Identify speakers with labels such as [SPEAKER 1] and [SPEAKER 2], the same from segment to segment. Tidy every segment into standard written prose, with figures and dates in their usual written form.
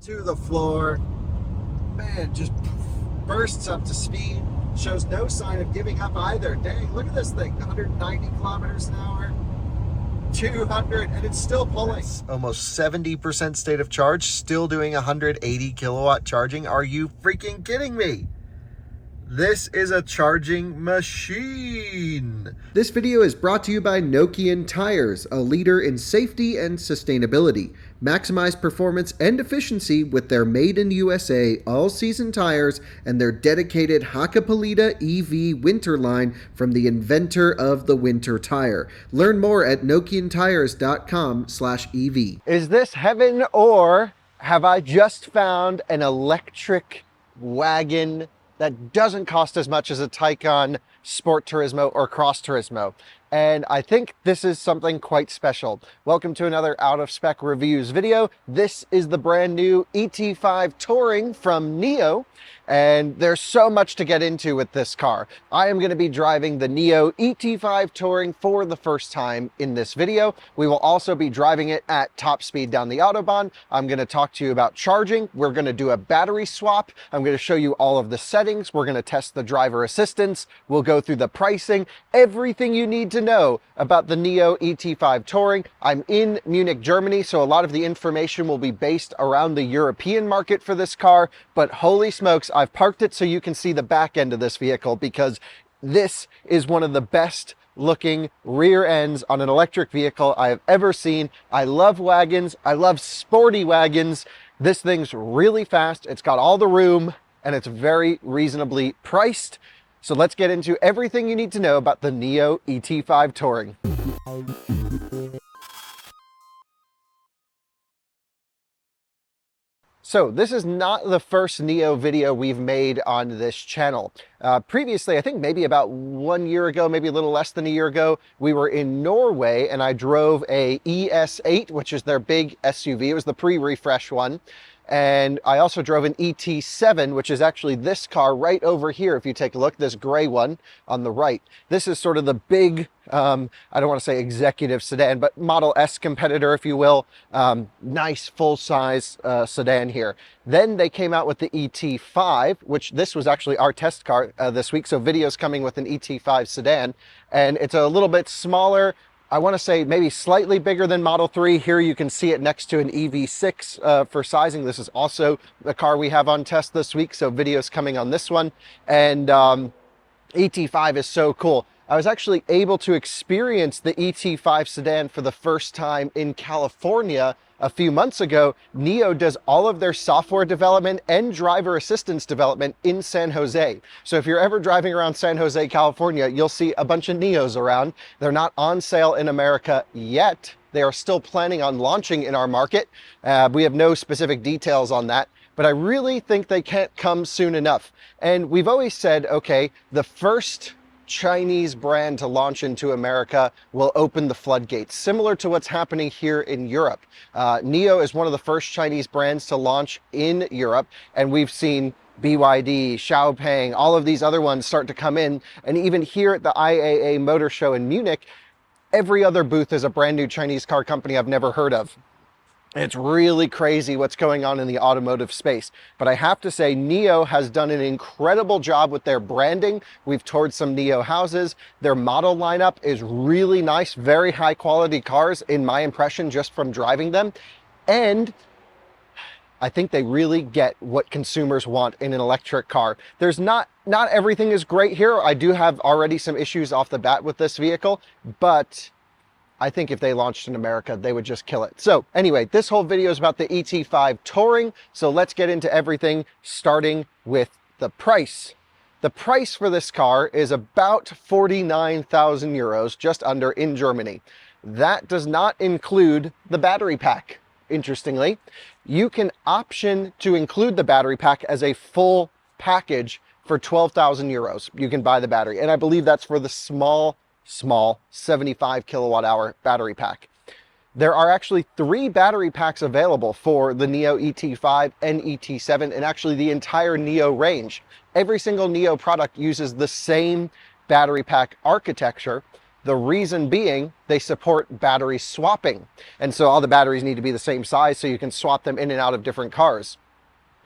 [SPEAKER 1] to the floor. Man, just bursts up to speed. Shows no sign of giving up either. Dang, look at this thing. 190 kilometers an hour. 200, and it's still pulling. It's almost 70% state of charge, still doing 180 kilowatt charging. Are you freaking kidding me? This is a charging machine. This video is brought to you by Nokian Tires, a leader in safety and sustainability. Maximize performance and efficiency with their made in USA all-season tires and their dedicated Hakkapeliitta EV winter line from the inventor of the winter tire. Learn more at nokiantires.com/EV. Is this heaven, or have I just found an electric wagon that doesn't cost as much as a Taycan Sport Turismo or Cross Turismo? And I think this is something quite special. Welcome to another Out of Spec Reviews video. This is the brand new ET5 Touring from NIO, and there's so much to get into with this car. I am going to be driving the NIO ET5 Touring for the first time in this video. We will also be driving it at top speed down the Autobahn. I'm going to talk to you about charging. We're going to do a battery swap. I'm going to show you all of the settings. We're going to test the driver assistance. We'll go through the pricing, everything you need to know about the NIO ET5 Touring. I'm in Munich, Germany, so a lot of the information will be based around the European market for this car, but holy smokes, I've parked it so you can see the back end of this vehicle, because this is one of the best looking rear ends on an electric vehicle I have ever seen. I love wagons. I love sporty wagons. This thing's really fast. It's got all the room and it's very reasonably priced. So let's get into everything you need to know about the NIO ET5 Touring. So this is not the first NIO video we've made on this channel. Previously, I think maybe about 1 year ago, maybe a little less than a year ago, we were in Norway and I drove a ES8, which is their big SUV. It was the pre-refresh one. And I also drove an ET7, which is actually this car right over here. If you take a look, this gray one on the right. This is sort of the big, I don't want to say executive sedan, but Model S competitor, if you will. Nice full-size sedan here. Then they came out with the ET5, which this was actually our test car this week. So video's coming with an ET5 sedan, and it's a little bit smaller. I want to say maybe slightly bigger than Model 3. Here you can see it next to an EV6 for sizing. This is also the car we have on test this week, so videos coming on this one. And ET5 is so cool. I was actually able to experience the ET5 sedan for the first time in California a few months ago. NIO does all of their software development and driver assistance development in San Jose. So if you're ever driving around San Jose, California, you'll see a bunch of NIOs around. They're not on sale in America yet. They are still planning on launching in our market. We have no specific details on that, but I really think they can't come soon enough. And we've always said, okay, the first Chinese brand to launch into America will open the floodgates, similar to what's happening here in Europe. NIO is one of the first Chinese brands to launch in Europe, and we've seen BYD, Xiaopeng, all of these other ones start to come in. And even here at the IAA Motor Show in Munich, every other booth is a brand new Chinese car company I've never heard of. It's really crazy what's going on in the automotive space. But I have to say, NIO has done an incredible job with their branding. We've toured some NIO houses. Their model lineup is really nice, very high quality cars, in my impression, just from driving them. And I think they really get what consumers want in an electric car. There's not everything is great here. I do have already some issues off the bat with this vehicle, but I think if they launched in America, they would just kill it. So anyway, this whole video is about the ET5 Touring. So let's get into everything, starting with the price. The price for this car is about 49,000 euros, just under, in Germany. That does not include the battery pack. Interestingly, you can option to include the battery pack as a full package for 12,000 euros. You can buy the battery. And I believe that's for the small 75 kilowatt hour battery pack. There are actually 3 battery packs available for the NIO ET5 and ET7, and actually the entire NIO range. Every single NIO product uses the same battery pack architecture. The reason being, they support battery swapping. And so all the batteries need to be the same size so you can swap them in and out of different cars.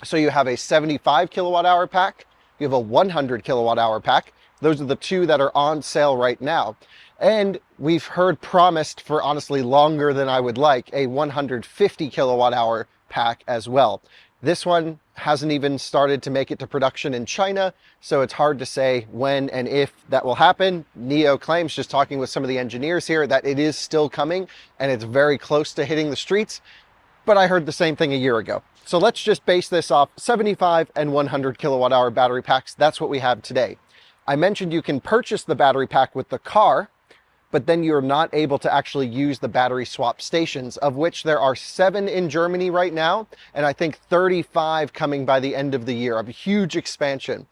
[SPEAKER 1] So you have a 75 kilowatt hour pack, you have a 100 kilowatt hour pack. Those are the two that are on sale right now. And we've heard promised for honestly longer than I would like a 150 kilowatt hour pack as well. This one hasn't even started to make it to production in China, so it's hard to say when and if that will happen. NIO claims, just talking with some of the engineers here, that it is still coming and it's very close to hitting the streets, but I heard the same thing a year ago. So let's just base this off 75 and 100 kilowatt hour battery packs. That's what we have today. I mentioned you can purchase the battery pack with the car, but then you're not able to actually use the battery swap stations, of which there are 7 in Germany right now, and I think 35 coming by the end of the year, a huge expansion.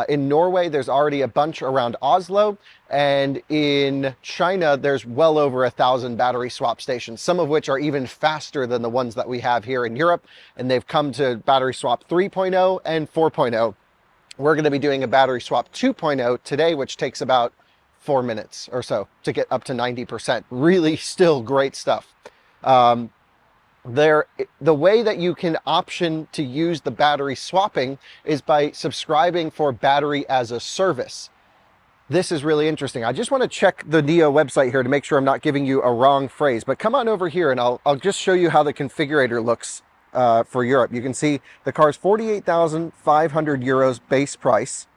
[SPEAKER 1] In Norway, there's already a bunch around Oslo, and in China, there's well over 1,000 battery swap stations, some of which are even faster than the ones that we have here in Europe, and they've come to battery swap 3.0 and 4.0. We're going to be doing a battery swap 2.0 today, which takes about 4 minutes or so to get up to 90%. Really still great stuff. The way that you can option to use the battery swapping is by subscribing for battery as a service. This is really interesting. I just want to check the NIO website here to make sure I'm not giving you a wrong phrase, but come on over here and I'll just show you how the configurator looks for Europe. You can see the car's 48,500 euros base price.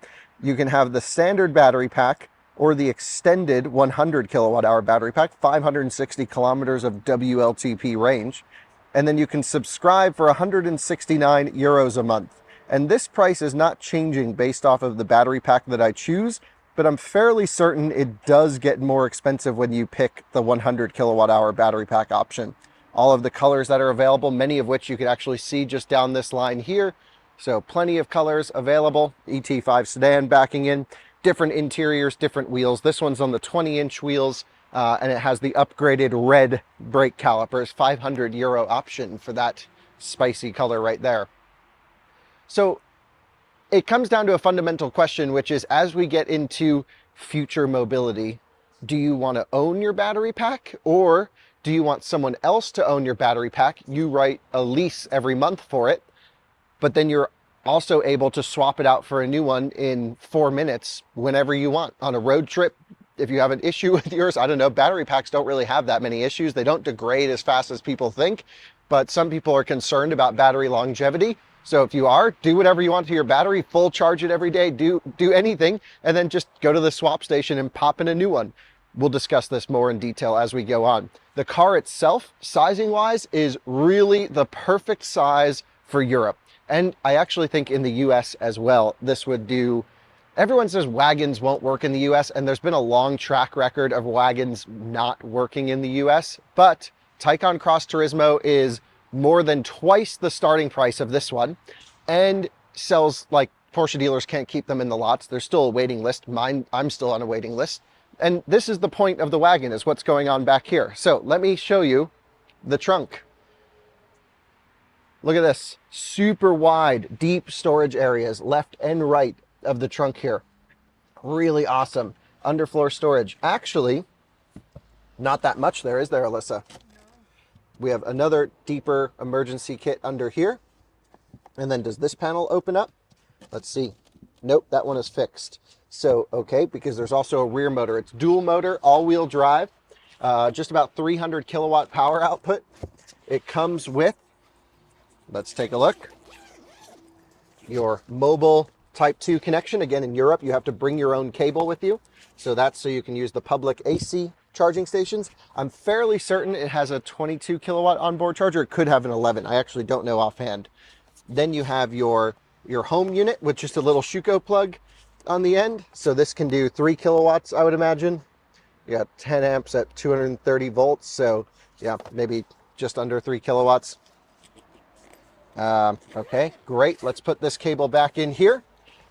[SPEAKER 1] You can have the standard battery pack or the extended 100 kilowatt hour battery pack, 560 kilometers of WLTP range. And then you can subscribe for 169 euros a month. And this price is not changing based off of the battery pack that I choose, but I'm fairly certain it does get more expensive when you pick the 100 kilowatt hour battery pack option. All of the colors that are available, many of which you can actually see just down this line here. So plenty of colors available. ET5 sedan backing in. Different interiors, different wheels. This one's on the 20-inch wheels, and it has the upgraded red brake calipers, 500 euro option for that spicy color right there. So it comes down to a fundamental question, which is, as we get into future mobility, do you want to own your battery pack, or do you want someone else to own your battery pack? You write a lease every month for it, but then you're also able to swap it out for a new one in 4 minutes whenever you want. On a road trip, if you have an issue with yours, I don't know, battery packs don't really have that many issues. They don't degrade as fast as people think, but some people are concerned about battery longevity. So if you are, do whatever you want to your battery, full charge it every day, do anything, and then just go to the swap station and pop in a new one. We'll discuss this more in detail as we go on. The car itself, sizing-wise, is really the perfect size for Europe. And I actually think in the US as well, this would do. Everyone says wagons won't work in the US, and there's been a long track record of wagons not working in the US, but Taycan Cross Turismo is more than twice the starting price of this one and sells like Porsche dealers can't keep them in the lots. There's still a waiting list. Mine, I'm still on a waiting list. And this is the point of the wagon, is what's going on back here. So let me show you the trunk. Look at this, super wide, deep storage areas, left and right of the trunk here. Really awesome. Underfloor storage. Actually, not that much there, is there, Alyssa? No. We have another deeper emergency kit under here. And then does this panel open up? Let's see. Nope, that one is fixed. So, okay, because there's also a rear motor. It's dual motor, all-wheel drive, just about 300 kilowatt power output. It comes with, let's take a look, your mobile Type 2 connection. Again, in Europe, you have to bring your own cable with you. So that's so you can use the public AC charging stations. I'm fairly certain it has a 22 kilowatt onboard charger. It could have an 11. I actually don't know offhand. Then you have your home unit with just a little Schuko plug on the end. So this can do 3 kilowatts, I would imagine. You got 10 amps at 230 volts. So yeah, maybe just under 3 kilowatts. Okay, great. Let's put this cable back in here.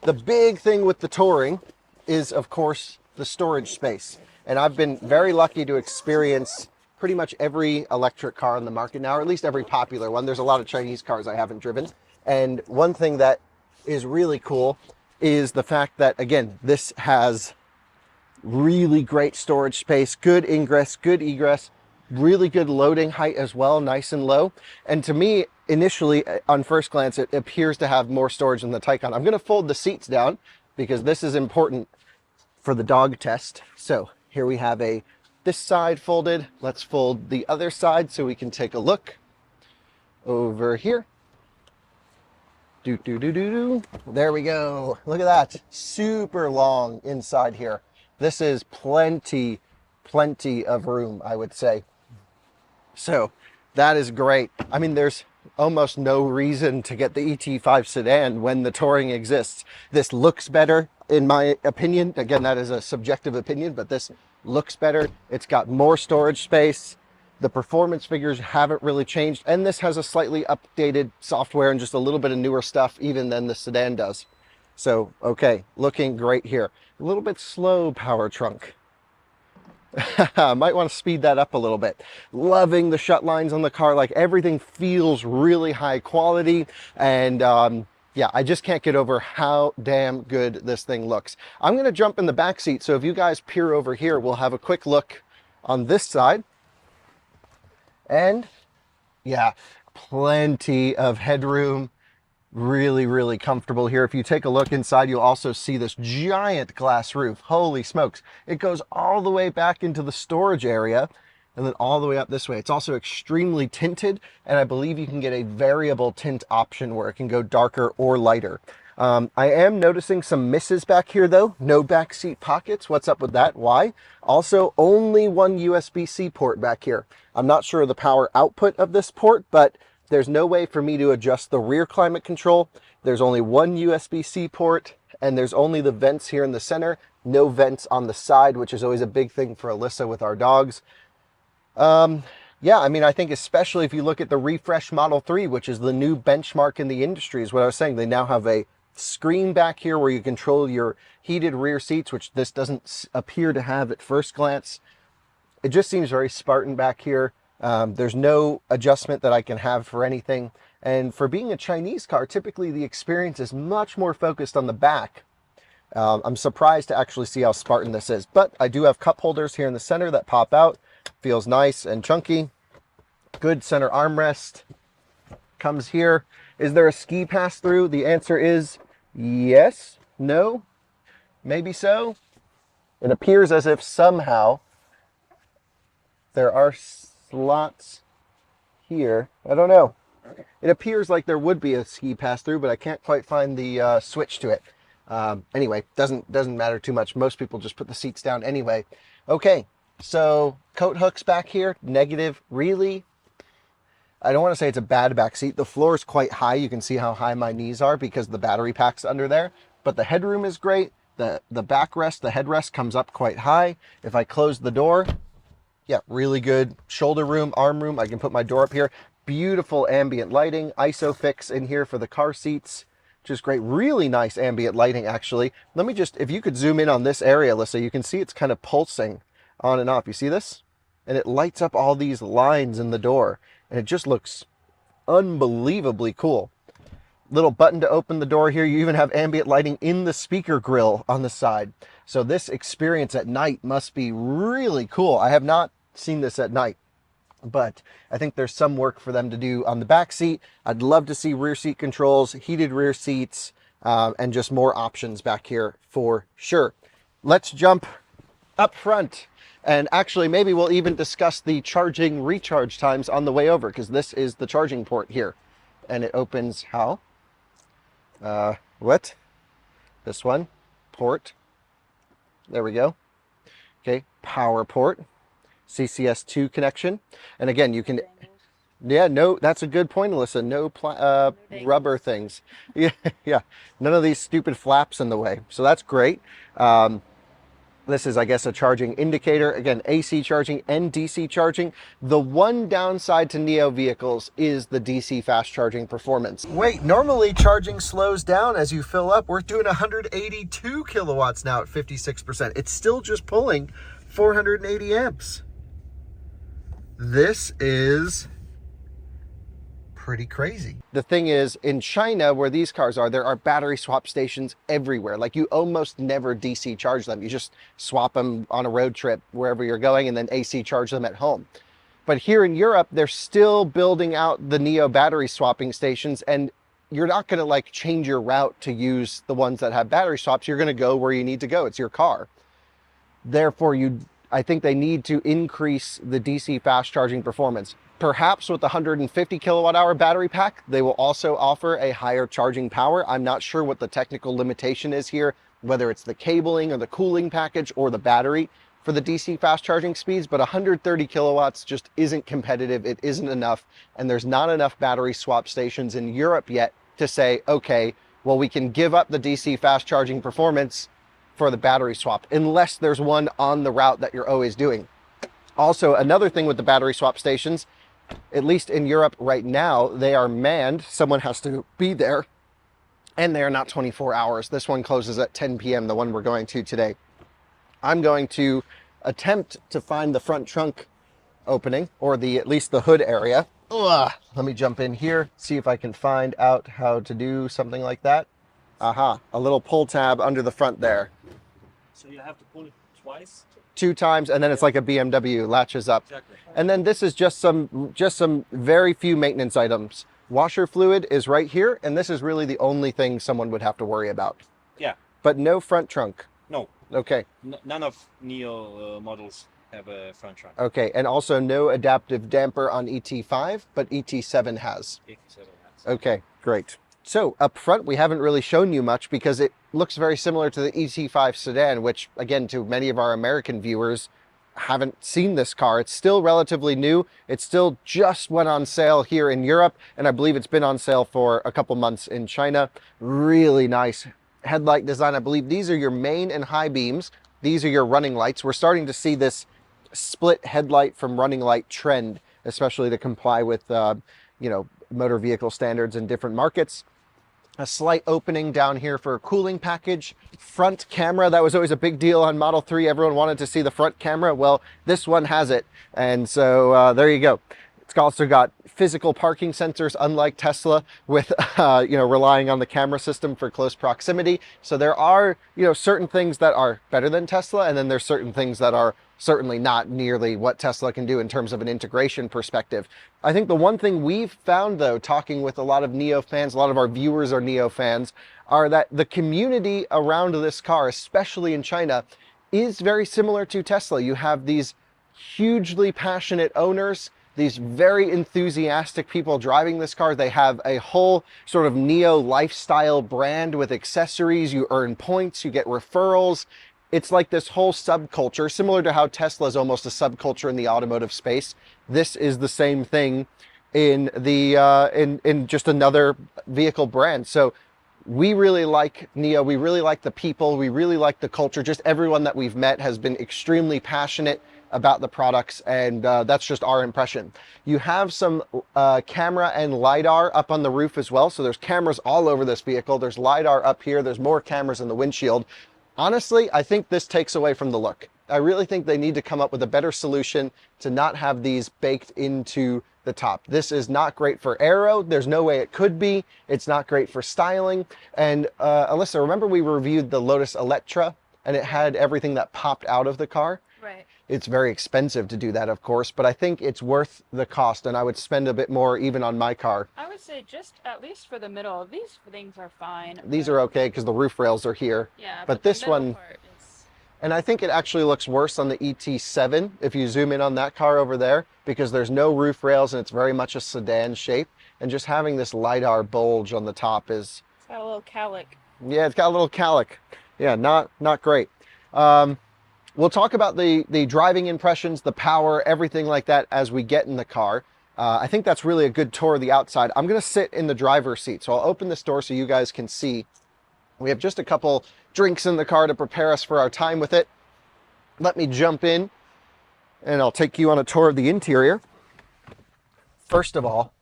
[SPEAKER 1] The big thing with the Touring is, of course, the storage space. And I've been very lucky to experience pretty much every electric car on the market now, or at least every popular one. There's a lot of Chinese cars I haven't driven. And one thing that is really cool is the fact that, again, this has Really great storage space, good ingress, good egress, really good loading height as well, nice and low. And to me, initially, on first glance, it appears to have more storage than the Taycan. I'm going to fold the seats down because this is important for the dog test. So here we have this side folded. Let's fold the other side so we can take a look over here. There we go. Look at that. Super long inside here. This is plenty of room, I would say. So that is great. I mean, there's almost no reason to get the ET5 sedan when the Touring exists. This looks better, in my opinion. Again, that is a subjective opinion, but this looks better. It's got more storage space. The performance figures haven't really changed, and this has a slightly updated software and just a little bit of newer stuff even than the sedan does. So, okay, looking great here. A little bit slow power trunk. Might want to speed that up a little bit. Loving the shut lines on the car. Like, everything feels really high quality, and yeah, I just can't get over how damn good this thing looks. I'm going to jump in the back seat, so if you guys peer over here, we'll have a quick look on this side. And yeah, plenty of headroom, really comfortable here. If you take a look inside, you'll also see this giant glass roof. Holy smokes. It goes all the way back into the storage area and then all the way up this way. It's also extremely tinted, and I believe you can get a variable tint option where it can go darker or lighter. I am noticing some misses back here though. No back seat pockets. What's up with that? Why? Also, only one USB-C port back here. I'm not sure of the power output of this port, but there's no way for me to adjust the rear climate control. There's only one USB-C port, and there's only the vents here in the center. No vents on the side, which is always a big thing for Alyssa with our dogs. Yeah, I mean, I think especially if you look at the refresh Model 3, which is the new benchmark in the industry, is what I was saying. They now have a screen back here where you control your heated rear seats, which this doesn't appear to have at first glance. It just seems very Spartan back here. There's no adjustment that I can have for anything. And for being a Chinese car, typically the experience is much more focused on the back. I'm surprised to actually see how Spartan this is, but I do have cup holders here in the center that pop out. Feels nice and chunky. Good center armrest. Comes here. Is there a ski pass through? The answer is yes, no, maybe so. It appears as if somehow there are slots here. I don't know. It appears like there would be a ski pass through, but I can't quite find the switch to it. Anyway, doesn't matter too much. Most people just put the seats down anyway. Okay, so coat hooks back here, negative. Really, I don't want to say it's a bad back seat. The floor is quite high. You can see how high my knees are because the battery pack's under there. But the headroom is great. The backrest, the headrest comes up quite high. If I close the door, yeah, really good shoulder room, arm room. I can put my door up here. Beautiful ambient lighting. ISOFIX in here for the car seats. Just great. Really nice ambient lighting, actually. Let me just, if you could zoom in on this area, Alyssa, you can see it's kind of pulsing on and off. You see this? And it lights up all these lines in the door. And it just looks unbelievably cool. Little button to open the door here. You even have ambient lighting in the speaker grill on the side. So this experience at night must be really cool. I have not seen this at night, but I think there's some work for them to do on the back seat. I'd love to see rear seat controls, heated rear seats, and just more options back here for sure. Let's jump up front. And actually, maybe we'll even discuss the charging recharge times on the way over, because this is the charging port here. And it opens how? What? This one. Port. There we go. Okay, power port. CCS2 connection. And again, you can... Yeah, no, that's a good point, Alyssa. No rubber things. Yeah, none of these stupid flaps in the way. So that's great. This is, I guess, a charging indicator. Again, AC charging and DC charging. The one downside to NIO vehicles is the DC fast charging performance. Wait, normally charging slows down as you fill up. We're doing 182 kilowatts now at 56%. It's still just pulling 480 amps. This is pretty crazy. The thing is, in China, where these cars are, there are battery swap stations everywhere. Like, you almost never DC charge them. You just swap them on a road trip wherever you're going and then AC charge them at home. But here in Europe, they're still building out the NIO battery swapping stations, and you're not going to like change your route to use the ones that have battery swaps. You're going to go where you need to go. It's your car. Therefore, I think they need to increase the DC fast charging performance. Perhaps with the 150 kilowatt hour battery pack, they will also offer a higher charging power. I'm not sure what the technical limitation is here, whether it's the cabling or the cooling package or the battery for the DC fast charging speeds, but 130 kilowatts just isn't competitive. It isn't enough. And there's not enough battery swap stations in Europe yet to say, okay, well, we can give up the DC fast charging performance for the battery swap, unless there's one on the route that you're always doing. Also, another thing with the battery swap stations, at least in Europe right now, they are manned. Someone has to be there, and they are not 24 hours. This one closes at 10 p.m., the one we're going to today. I'm going to attempt to find the front trunk opening, or at least the hood area. Ugh. Let me jump in here, see if I can find out how to do something like that. Aha, a little pull tab under the front there.
[SPEAKER 2] So you have to pull it twice?
[SPEAKER 1] 2 times, and then it's like a BMW, latches up.
[SPEAKER 2] Exactly.
[SPEAKER 1] And then this is just some very few maintenance items. Washer fluid is right here, and this is really the only thing someone would have to worry about.
[SPEAKER 2] Yeah.
[SPEAKER 1] But no front trunk.
[SPEAKER 2] No.
[SPEAKER 1] Okay.
[SPEAKER 2] None of NIO models have a front trunk.
[SPEAKER 1] Okay, and also no adaptive damper on ET5, but ET7 has.
[SPEAKER 2] ET7 has.
[SPEAKER 1] Okay, great. So up front, we haven't really shown you much because it looks very similar to the ET5 sedan, which again, to many of our American viewers, haven't seen this car. It's still relatively new. It still just went on sale here in Europe, and I believe it's been on sale for a couple months in China. Really nice headlight design. I believe these are your main and high beams. These are your running lights. We're starting to see this split headlight from running light trend, especially to comply with, motor vehicle standards in different markets. A slight opening down here for a cooling package. Front camera, that was always a big deal on Model 3. Everyone wanted to see the front camera. Well, this one has it. And so there you go. It's also got physical parking sensors, unlike Tesla, with relying on the camera system for close proximity. So there are certain things that are better than Tesla, and then there's certain things that are certainly not nearly what Tesla can do in terms of an integration perspective. I think the one thing we've found, though, talking with a lot of NIO fans, a lot of our viewers are NIO fans, are that the community around this car, especially in China, is very similar to Tesla. You have these hugely passionate owners, these very enthusiastic people driving this car. They have a whole sort of NIO lifestyle brand with accessories. You earn points, you get referrals. It's like this whole subculture, similar to how Tesla is almost a subculture in the automotive space. This is the same thing in the in just another vehicle brand. So we really like NIO. We really like the people. We really like the culture. Just everyone that we've met has been extremely passionate about the products, and that's just our impression. You have some camera and LiDAR up on the roof as well. So there's cameras all over this vehicle. There's LiDAR up here. There's more cameras in the windshield. Honestly, I think this takes away from the look. I really think they need to come up with a better solution to not have these baked into the top. This is not great for aero. There's no way it could be. It's not great for styling. And Alyssa, remember we reviewed the Lotus Electra, and it had everything that popped out of the car?
[SPEAKER 3] Right.
[SPEAKER 1] It's very expensive to do that, of course, but I think it's worth the cost, and I would spend a bit more even on my car.
[SPEAKER 3] I would say just at least for the middle, these things are fine.
[SPEAKER 1] These are okay because the roof rails are here.
[SPEAKER 3] Yeah,
[SPEAKER 1] but
[SPEAKER 3] the
[SPEAKER 1] this
[SPEAKER 3] middle
[SPEAKER 1] one,
[SPEAKER 3] part is...
[SPEAKER 1] and I think it actually looks worse on the ET7 if you zoom in on that car over there, because there's no roof rails and it's very much a sedan shape, and just having this LiDAR bulge on the top is...
[SPEAKER 3] It's got a little calic.
[SPEAKER 1] Yeah, it's got a little calic. Yeah, not great. We'll talk about the driving impressions, the power, everything like that as we get in the car. I think that's really a good tour of the outside. I'm going to sit in the driver's seat, so I'll open this door so you guys can see. We have just a couple drinks in the car to prepare us for our time with it. Let me jump in, and I'll take you on a tour of the interior. First of all,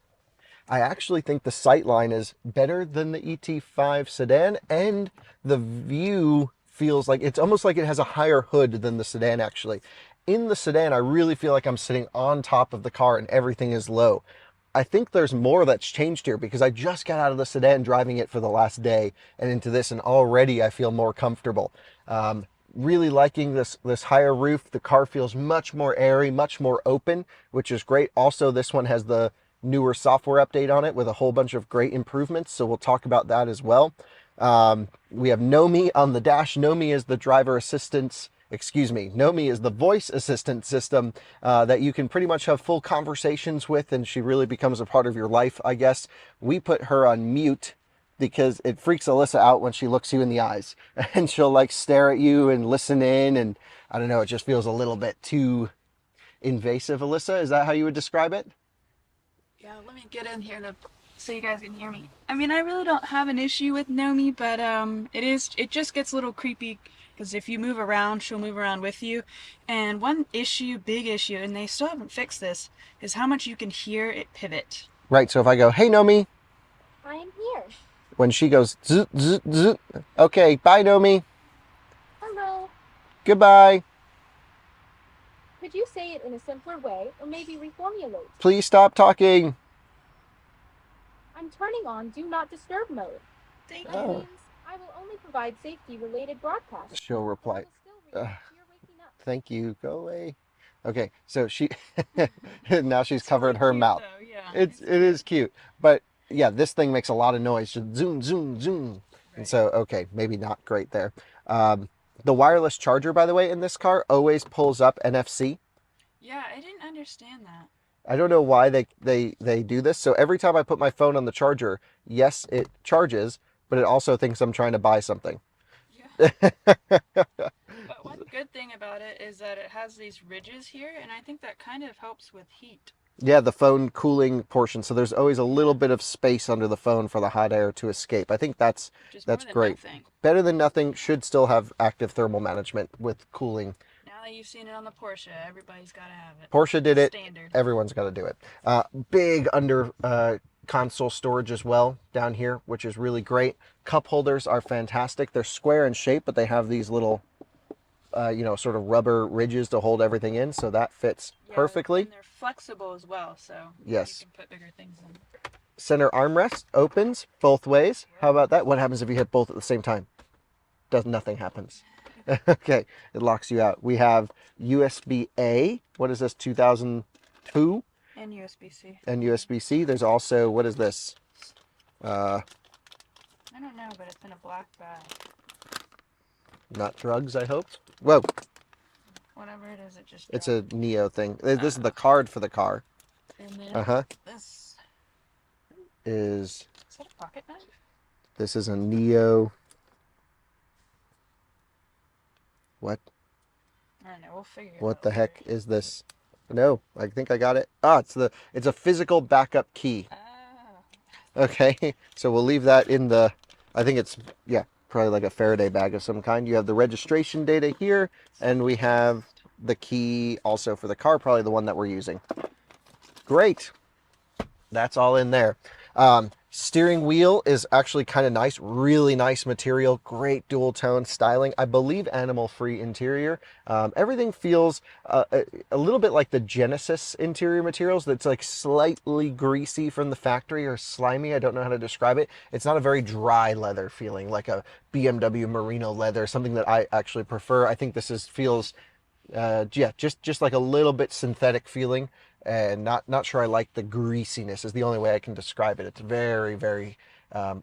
[SPEAKER 1] I actually think the sightline is better than the ET5 sedan, and the view feels like it's almost like it has a higher hood than the sedan actually. In the sedan, I really feel like I'm sitting on top of the car and everything is low. I think there's more that's changed here because I just got out of the sedan driving it for the last day and into this, and already I feel more comfortable. Really liking this higher roof. The car feels much more airy, much more open, which is great. Also, this one has the newer software update on it with a whole bunch of great improvements, so we'll talk about that as well. We have Nomi on the dash. Nomi is the driver assistance, excuse me, Nomi is the voice assistant system that you can pretty much have full conversations with, and she really becomes a part of your life, I guess. We put her on mute because it freaks Alyssa out when she looks you in the eyes and she'll like stare at you and listen in, and I don't know, it just feels a little bit too invasive. Alyssa, is that how you would describe it?
[SPEAKER 3] Yeah, let me get in here so you guys can hear me. I mean, I really don't have an issue with Nomi, but it just gets a little creepy because if you move around, she'll move around with you. And one issue, big issue, and they still haven't fixed this, is how much you can hear it pivot.
[SPEAKER 1] Right, so if I go, hey Nomi,
[SPEAKER 4] I am here.
[SPEAKER 1] when she goes, zzz, zzz, zzz, okay, bye Nomi,
[SPEAKER 4] Hello.
[SPEAKER 1] goodbye,
[SPEAKER 4] Could you say it in a simpler way, or maybe reformulate?
[SPEAKER 1] please stop talking.
[SPEAKER 4] I'm turning on Do Not Disturb mode.
[SPEAKER 3] Thank
[SPEAKER 4] That
[SPEAKER 1] Oh.
[SPEAKER 4] means I will only provide safety-related broadcasts.
[SPEAKER 1] She'll
[SPEAKER 4] But I
[SPEAKER 1] reply,
[SPEAKER 4] will still react to your waking up.
[SPEAKER 1] thank you, go away. Okay, so she, now she's
[SPEAKER 3] It's
[SPEAKER 1] covered
[SPEAKER 3] really
[SPEAKER 1] her
[SPEAKER 3] cute,
[SPEAKER 1] mouth.
[SPEAKER 3] though, yeah.
[SPEAKER 1] It is cute, but yeah, this thing makes a lot of noise. Just zoom, zoom, zoom. And so, okay, maybe not great there. The wireless charger, by the way, in this car always pulls up NFC.
[SPEAKER 3] Yeah, I didn't understand that.
[SPEAKER 1] I don't know why they do this. So every time I put my phone on the charger, yes, it charges, but it also thinks I'm trying to buy something.
[SPEAKER 3] Yeah. But one good thing about it is that it has these ridges here, and I think that kind of helps with heat.
[SPEAKER 1] Yeah, the phone cooling portion. So there's always a little bit of space under the phone for the hot air to escape. I think that's
[SPEAKER 3] Just
[SPEAKER 1] that's
[SPEAKER 3] more than
[SPEAKER 1] great.
[SPEAKER 3] nothing.
[SPEAKER 1] Better than nothing. Should still have active thermal management with cooling.
[SPEAKER 3] Now that you've seen it on the Porsche, everybody's got to have it.
[SPEAKER 1] Porsche did it.
[SPEAKER 3] Standard.
[SPEAKER 1] Everyone's got to do it. Big under console storage as well down here, which is really great. Cup holders are fantastic. They're square in shape, but they have these little, sort of rubber ridges to hold everything in, so that fits
[SPEAKER 3] Yeah,
[SPEAKER 1] perfectly.
[SPEAKER 3] And they're flexible as well, so
[SPEAKER 1] Yes.
[SPEAKER 3] you can put bigger things in.
[SPEAKER 1] Center armrest opens both ways. How about that? What happens if you hit both at the same time? Nothing happens. Okay, it locks you out. We have USB-A. What is this, 2002?
[SPEAKER 3] And USB-C.
[SPEAKER 1] And USB-C. There's also, what is this?
[SPEAKER 3] I don't know, but it's in a black bag.
[SPEAKER 1] Not drugs, I hope. Whoa,
[SPEAKER 3] Whatever it is, it just
[SPEAKER 1] it's
[SPEAKER 3] dropped.
[SPEAKER 1] a NIO thing. This is the card for the car.
[SPEAKER 3] And then
[SPEAKER 1] Uh-huh.
[SPEAKER 3] this...
[SPEAKER 1] Is
[SPEAKER 3] that a pocket knife?
[SPEAKER 1] this is a NIO. What?
[SPEAKER 3] I don't know, we'll figure it out.
[SPEAKER 1] What the
[SPEAKER 3] later.
[SPEAKER 1] heck is this? No, I think I got it. Ah, it's a physical backup key.
[SPEAKER 3] Ah.
[SPEAKER 1] Okay, so we'll leave that in the, I think it's, yeah, probably like a Faraday bag of some kind. You have the registration data here, and we have the key also for the car, probably the one that we're using. Great. That's all in there. Steering wheel is actually kind of nice, really nice material, great dual tone styling. I believe animal-free interior. Everything feels a little bit like the Genesis interior materials. That's like slightly greasy from the factory or slimy. I don't know how to describe it. It's not a very dry leather feeling like a BMW merino leather, something that I actually prefer. I think this feels just like a little bit synthetic feeling. And not sure I like the greasiness is the only way I can describe it. It's very, very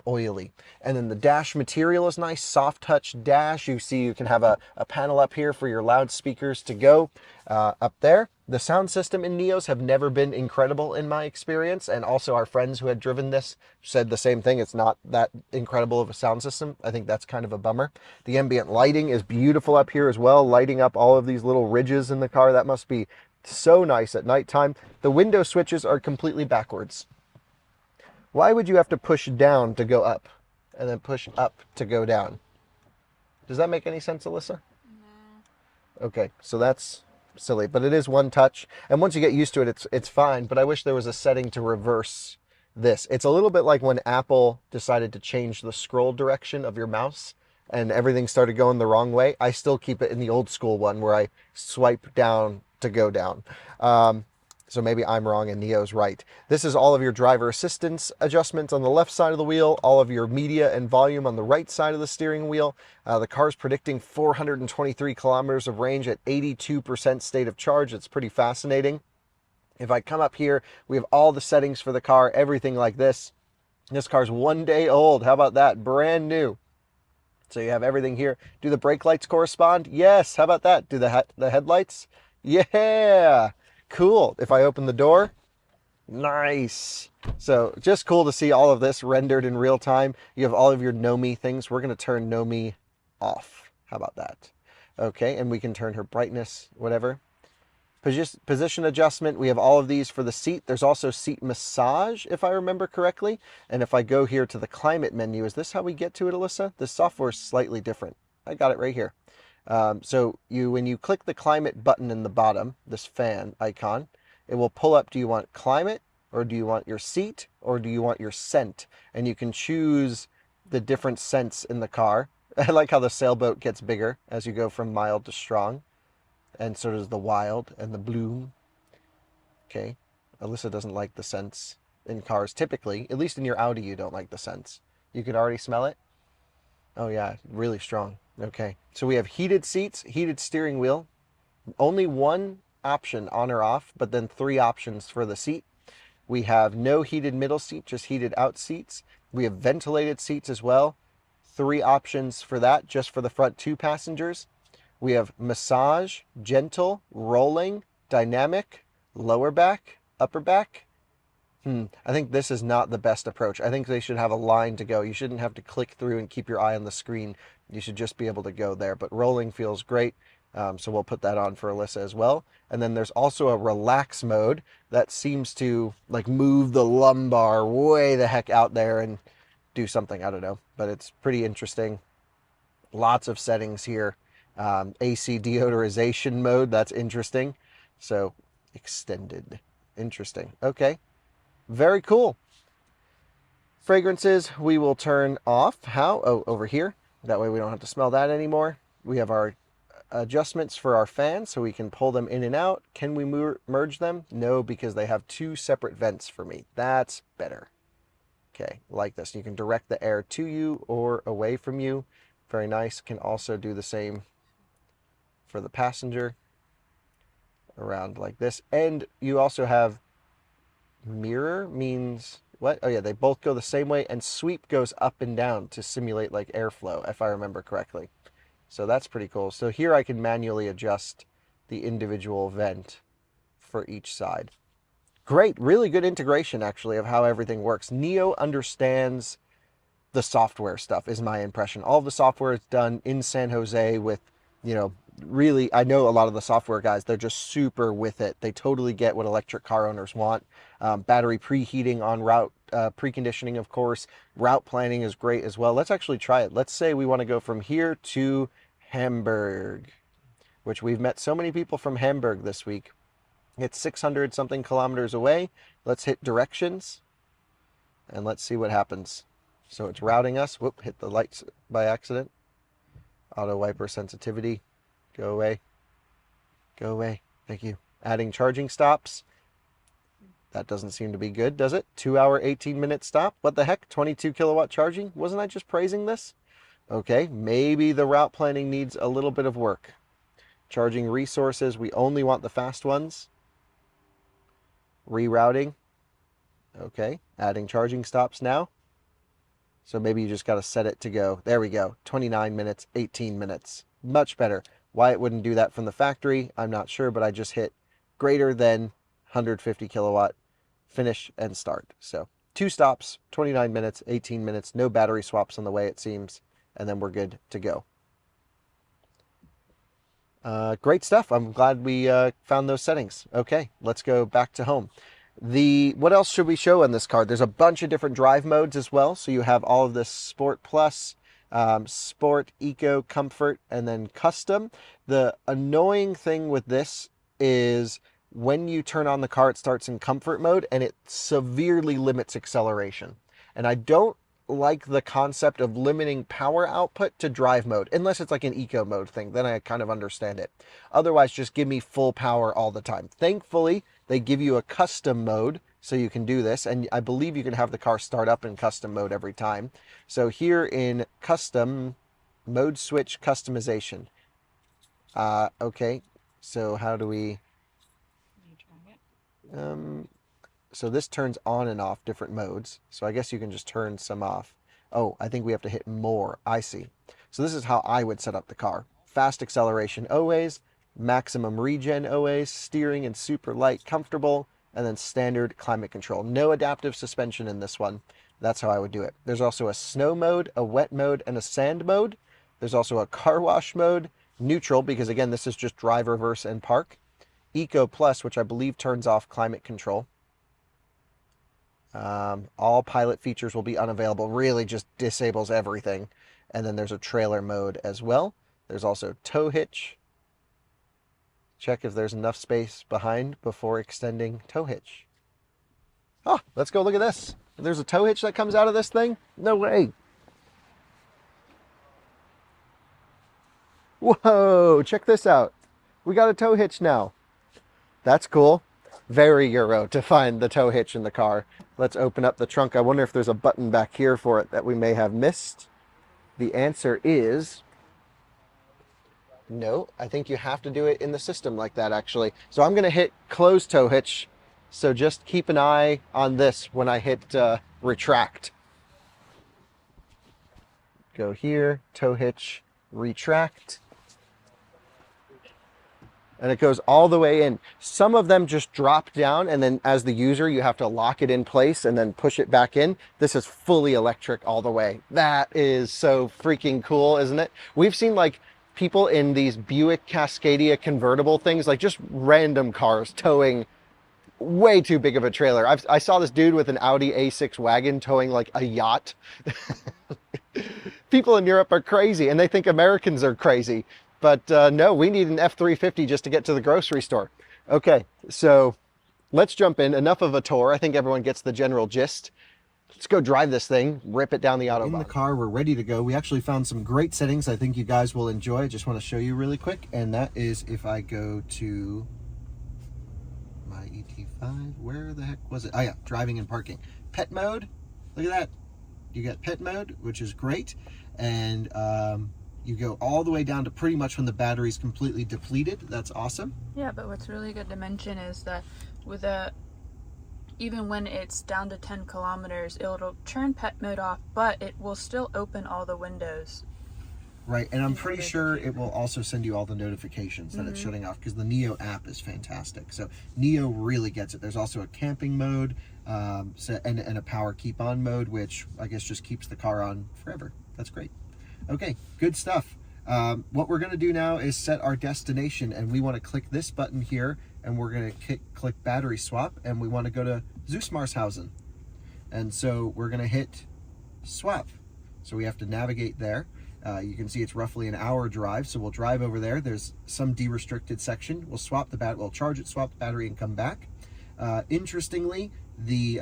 [SPEAKER 1] oily. And then the dash material is nice, soft touch dash. You see you can have a panel up here for your loudspeakers to go up there. The sound system in NIOs have never been incredible in my experience. And also our friends who had driven this said the same thing. It's not that incredible of a sound system. I think that's kind of a bummer. The ambient lighting is beautiful up here as well, lighting up all of these little ridges in the car. That must be so nice at nighttime. The window switches are completely backwards. Why would you have to push down to go up and then push up to go down? Does that make any sense, Alyssa?
[SPEAKER 3] No.
[SPEAKER 1] Okay, so that's silly, but it is one touch. And once you get used to it, it's fine. But I wish there was a setting to reverse this. It's a little bit like when Apple decided to change the scroll direction of your mouse and everything started going the wrong way. I still keep it in the old school one where I swipe down to go down. So maybe I'm wrong and NIO's right. This is all of your driver assistance adjustments on the left side of the wheel, all of your media and volume on the right side of the steering wheel. The car's predicting 423 kilometers of range at 82% state of charge. It's pretty fascinating. If I come up here, we have all the settings for the car, everything like this. This car's 1 day old. How about that? Brand new. So you have everything here. Do the brake lights correspond? Yes. How about that? Do the headlights? Yeah. Cool. If I open the door, nice. So just cool to see all of this rendered in real time. You have all of your Know Me things. We're going to turn Know Me off. How about that? Okay, and we can turn her brightness, whatever. Position adjustment, we have all of these for the seat. There's also seat massage, if I remember correctly. And if I go here to the climate menu, is this how we get to it, Alyssa? The software is slightly different. I got it right here. So when you click the climate button in the bottom, this fan icon, it will pull up, do you want climate, or do you want your seat, or do you want your scent? And you can choose the different scents in the car. I like how the sailboat gets bigger as you go from mild to strong. And so does the wild and the bloom. Okay. Alyssa doesn't like the scents in cars typically. At least in your Audi, you don't like the scents. You could already smell it. Oh yeah, really strong. Okay. So we have heated seats, heated steering wheel. Only one option on or off, but then 3 options for the seat. We have no heated middle seat, just heated out seats. We have ventilated seats as well. 3 options for that, just for the front 2 passengers. We have massage, gentle, rolling, dynamic, lower back, upper back. I think this is not the best approach. I think they should have a line to go. You shouldn't have to click through and keep your eye on the screen. You should just be able to go there. But rolling feels great. So we'll put that on for Alyssa as well. And then there's also a relax mode that seems to like move the lumbar way the heck out there and do something. I don't know, but it's pretty interesting. Lots of settings here. AC deodorization mode, that's interesting. So extended, interesting. Okay, very cool. Fragrances we will turn off. How? Oh, over here. That way we don't have to smell that anymore. We have our adjustments for our fans, so we can pull them in and out. Can we merge them? No, because they have 2 separate vents for me. That's better. Okay, like this. You can direct the air to you or away from you. Very nice. Can also do the same for the passenger around like this. And you also have mirror means what? Oh yeah, they both go the same way, and sweep goes up and down to simulate like airflow, if I remember correctly. So that's pretty cool. So here I can manually adjust the individual vent for each side. Great, really good integration actually of how everything works. NIO understands the software stuff is my impression. All of the software is done in San Jose with, you know, really, I know a lot of the software guys, they're just super with it. They totally get what electric car owners want. Battery preheating on route, preconditioning, of course. Route planning is great as well. Let's actually try it. Let's say we want to go from here to Hamburg, which we've met so many people from Hamburg this week. It's 600 something kilometers away. Let's hit directions and let's see what happens. So it's routing us. Whoop, hit the lights by accident. Auto wiper sensitivity. Go away. Go away. Thank you. Adding charging stops. That doesn't seem to be good, does it? 2 hour, 18-minute stop. What the heck? 22 kilowatt charging? Wasn't I just praising this? Okay, maybe the route planning needs a little bit of work. Charging resources. We only want the fast ones. Rerouting. Okay, adding charging stops now. So maybe you just got to set it to go. There we go. 29 minutes, 18 minutes. Much better. Why it wouldn't do that from the factory, I'm not sure, but I just hit greater than 150 kilowatt, finish and start. So 2 stops, 29 minutes, 18 minutes, no battery swaps on the way it seems, and then we're good to go. Great stuff. I'm glad we found those settings. Okay, let's go back to home. What else should we show on this car? There's a bunch of different drive modes as well. So you have all of this Sport Plus, Sport, Eco, Comfort, and then Custom. The annoying thing with this is when you turn on the car, it starts in comfort mode and it severely limits acceleration. And I don't like the concept of limiting power output to drive mode, unless it's like an eco mode thing, then I kind of understand it. Otherwise, just give me full power all the time. Thankfully, They give you a custom mode so you can do this, and I believe you can have the car start up in custom mode every time. So here in custom, mode switch customization. Okay, so how do we... So this turns on and off different modes. So I guess you can just turn some off. Oh, I think we have to hit more. I see. So this is how I would set up the car. Fast acceleration always, maximum regen always, steering and super light comfortable, and then standard climate control. No adaptive suspension in this one. That's how I would do it. There's also a snow mode, a wet mode, and a sand mode. There's also a car wash mode, neutral, because again, this is just drive, reverse, and park. Eco Plus, which I believe turns off climate control. All pilot features will be unavailable, really just disables everything. And then there's a trailer mode as well. There's also tow hitch. Check if there's enough space behind before extending tow hitch. Oh, let's go look at this. There's a tow hitch that comes out of this thing? No way. Whoa, check this out. We got a tow hitch now. That's cool. Very Euro to find the tow hitch in the car. Let's open up the trunk. I wonder if there's a button back here for it that we may have missed. The answer is no. I think you have to do it in the system like that, actually. So I'm going to hit close tow hitch. So just keep an eye on this when I hit retract. Go here, tow hitch, retract. And it goes all the way in. Some of them just drop down, and then as the user, you have to lock it in place and then push it back in. This is fully electric all the way. That is so freaking cool, isn't it? We've seen like people in these Buick Cascadia convertible things, like just random cars towing way too big of a trailer. I saw this dude with an Audi A6 wagon towing like a yacht. People in Europe are crazy, and they think Americans are crazy. But no, we need an F-350 just to get to the grocery store. Okay, so let's jump in. Enough of a tour. I think everyone gets the general gist. Let's go drive this thing, rip it down the Autobahn. In the car, we're ready to go. We actually found some great settings I think you guys will enjoy. I just want to show you really quick. And that is if I go to my ET5, where the heck was it? Oh yeah, driving and parking. Pet mode, look at that. You get pet mode, which is great. And you go all the way down to pretty much when the battery's completely depleted. That's awesome.
[SPEAKER 3] Yeah, but what's really good to mention is that with even when it's down to 10 kilometers, it'll turn pet mode off, but it will still open all the windows.
[SPEAKER 1] Right, and I'm pretty sure it will also send you all the notifications that it's shutting off, because the NIO app is fantastic. So NIO really gets it. There's also a camping mode and a power keep on mode, which I guess just keeps the car on forever. That's great. Okay, good stuff. What we're going to do now is set our destination, and we want to click this button here, and we're going to click battery swap, and we want to go to Zusmarshausen. And so we're going to hit swap. So we have to navigate there. You can see it's roughly an hour drive, so we'll drive over there. There's some de-restricted section. We'll swap the we'll charge it, swap the battery, and come back. Interestingly, the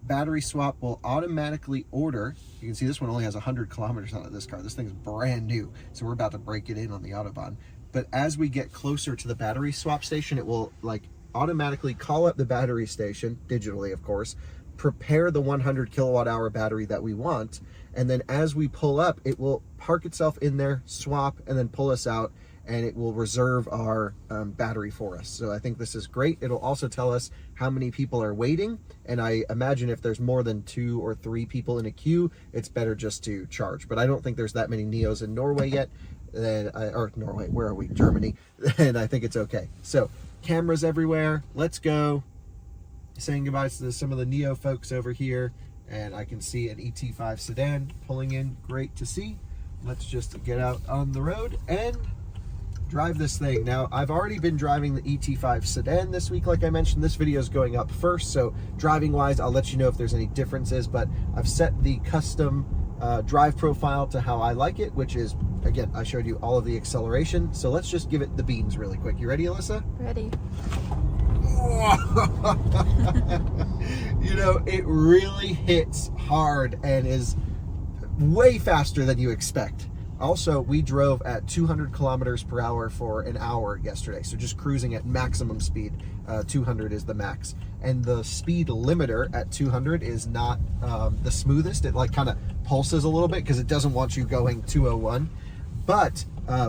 [SPEAKER 1] battery swap will automatically order. You can see this one only has 100 kilometers on it, this car. This thing's brand new, so we're about to break it in on the Autobahn. But as we get closer to the battery swap station, it will like automatically call up the battery station, digitally of course, prepare the 100 kilowatt hour battery that we want, and then as we pull up, it will park itself in there, swap, and then pull us out, and it will reserve our battery for us. So I think this is great. It'll also tell us how many people are waiting, and I imagine if there's more than 2 or 3 people in a queue, it's better just to charge. But I don't think there's that many NIOs in Norway yet, or Norway, where are we? Germany, and I think it's okay. So cameras everywhere. Let's go. Saying goodbye to some of the NIO folks over here, and I can see an ET5 sedan pulling in. Great to see. Let's just get out on the road and drive this thing. Now, I've already been driving the ET5 sedan this week, like I mentioned. This video is going up first, so driving wise, I'll let you know if there's any differences, but I've set the custom drive profile to how I like it, which is, again, I showed you all of the acceleration. So let's just give it the beans really quick. You ready, Alyssa?
[SPEAKER 3] Ready.
[SPEAKER 1] You know, it really hits hard and is way faster than you expect. Also, we drove at 200 kilometers per hour for an hour yesterday. So just cruising at maximum speed. 200 is the max. And the speed limiter at 200 is not the smoothest. It like kind of pulses a little bit because it doesn't want you going 201. But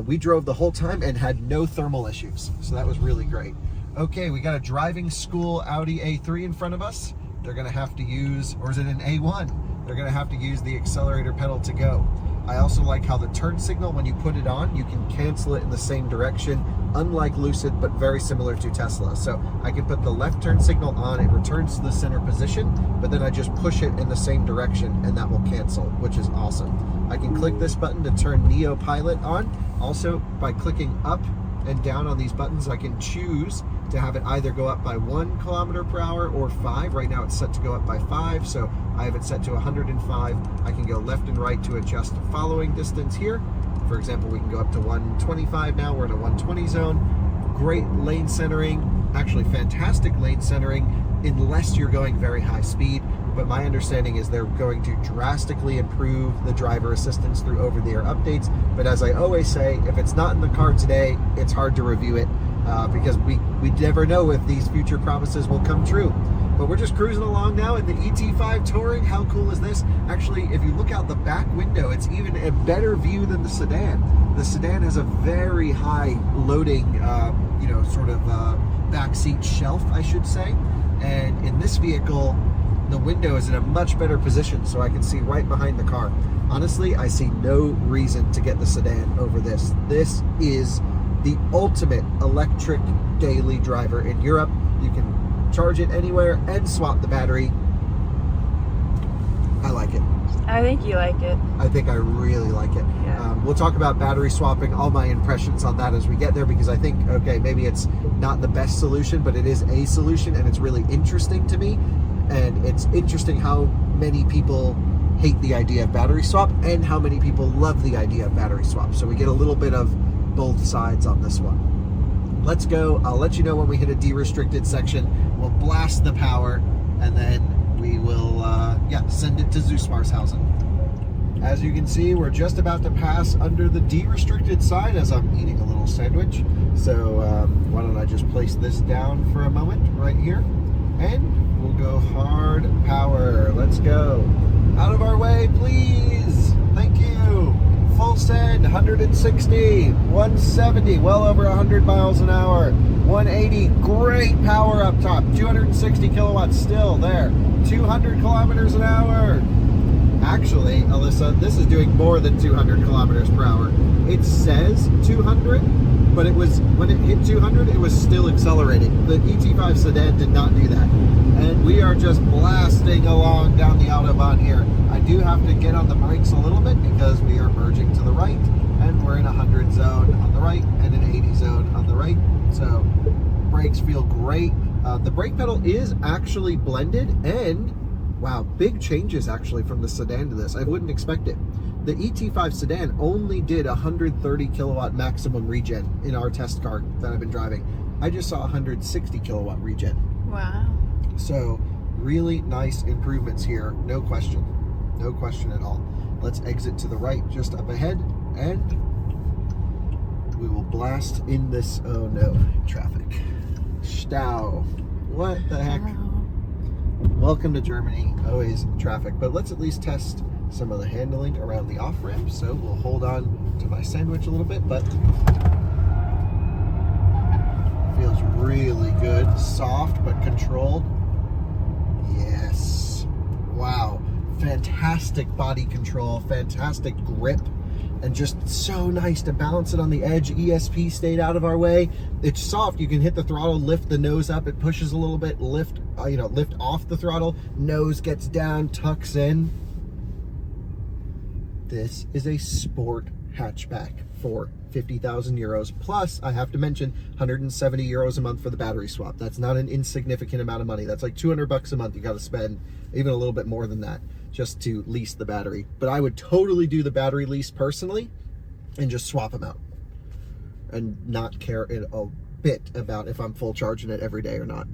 [SPEAKER 1] we drove the whole time and had no thermal issues. So that was really great. Okay, we got a driving school Audi A3 in front of us. They're gonna have to use, or is it an A1? They're gonna have to use the accelerator pedal to go. I also like how the turn signal, when you put it on, you can cancel it in the same direction, unlike Lucid, but very similar to Tesla. So I can put the left turn signal on, it returns to the center position, but then I just push it in the same direction and that will cancel, which is awesome. I can click this button to turn NIO Pilot on. Also, by clicking up and down on these buttons, I can choose to have it either go up by 1 kilometer per hour or 5. Right now it's set to go up by 5, so I have it set to 105. I can go left and right to adjust following distance here. For example, we can go up to 125 now. We're in a 120 zone. Great lane centering, actually fantastic lane centering, unless you're going very high speed. But my understanding is they're going to drastically improve the driver assistance through over-the-air updates. But as I always say, if it's not in the car today, it's hard to review it because we never know if these future promises will come true. But we're just cruising along now in the ET5 Touring. How cool is this? Actually, if you look out the back window, it's even a better view than the sedan. The sedan has a very high loading, sort of backseat shelf, I should say. And in this vehicle, the window is in a much better position, so I can see right behind the car. Honestly, I see no reason to get the sedan over this. This is the ultimate electric daily driver in Europe. You can charge it anywhere and swap the battery. I like it.
[SPEAKER 3] I think you like it.
[SPEAKER 1] I think I really like it.
[SPEAKER 3] Yeah.
[SPEAKER 1] We'll talk about battery swapping, all my impressions on that as we get there, because I think, okay, maybe it's not the best solution, but it is a solution and it's really interesting to me. And it's interesting how many people hate the idea of battery swap and how many people love the idea of battery swap. So we get a little bit of both sides on this one. Let's go. I'll let you know when we hit a de-restricted section. We'll blast the power and then we will send it to Zusmarshausen. As you can see, we're just about to pass under the de-restricted side as I'm eating a little sandwich. So why don't I just place this down for a moment right here, and we'll go hard power. Let's go. Out of our way, please. Thank you. Full send, 160, 170, well over 100 miles an hour, 180, great power up top, 260 kilowatts still there, 200 kilometers an hour. Actually, Alyssa, this is doing more than 200 kilometers per hour. It says 200, but it was, when it hit 200, it was still accelerating. The ET5 sedan did not do that. And we are just blasting along down the Autobahn here. I do have to get on the brakes a little bit because we are merging to the right, and we're in a 100 zone on the right and an 80 zone on the right. So brakes feel great. The brake pedal is actually blended, and wow, big changes actually from the sedan to this. I wouldn't expect it. The ET5 sedan only did 130 kilowatt maximum regen in our test car that I've been driving. I just saw 160 kilowatt regen. Wow. So really nice improvements here, no question. No question at all. Let's exit to the right just up ahead, and we will blast in this, oh no, traffic. Stau. What the heck? Welcome to Germany, always traffic. But let's at least test some of the handling around the off-ramp. So we'll hold on to my sandwich a little bit, but feels really good. Soft, but controlled. Yes. Wow. Fantastic body control, fantastic grip, and just so nice to balance it on the edge. ESP stayed out of our way. It's soft. You can hit the throttle, lift the nose up. It pushes a little bit, lift off the throttle. Nose gets down, tucks in. This is a sport hatchback for 50,000 euros. Plus, I have to mention, 170 euros a month for the battery swap. That's not an insignificant amount of money. That's like 200 bucks a month you got to spend, even a little bit more than that, just to lease the battery. But I would totally do the battery lease personally and just swap them out and not care a bit about if I'm full charging it every day or not.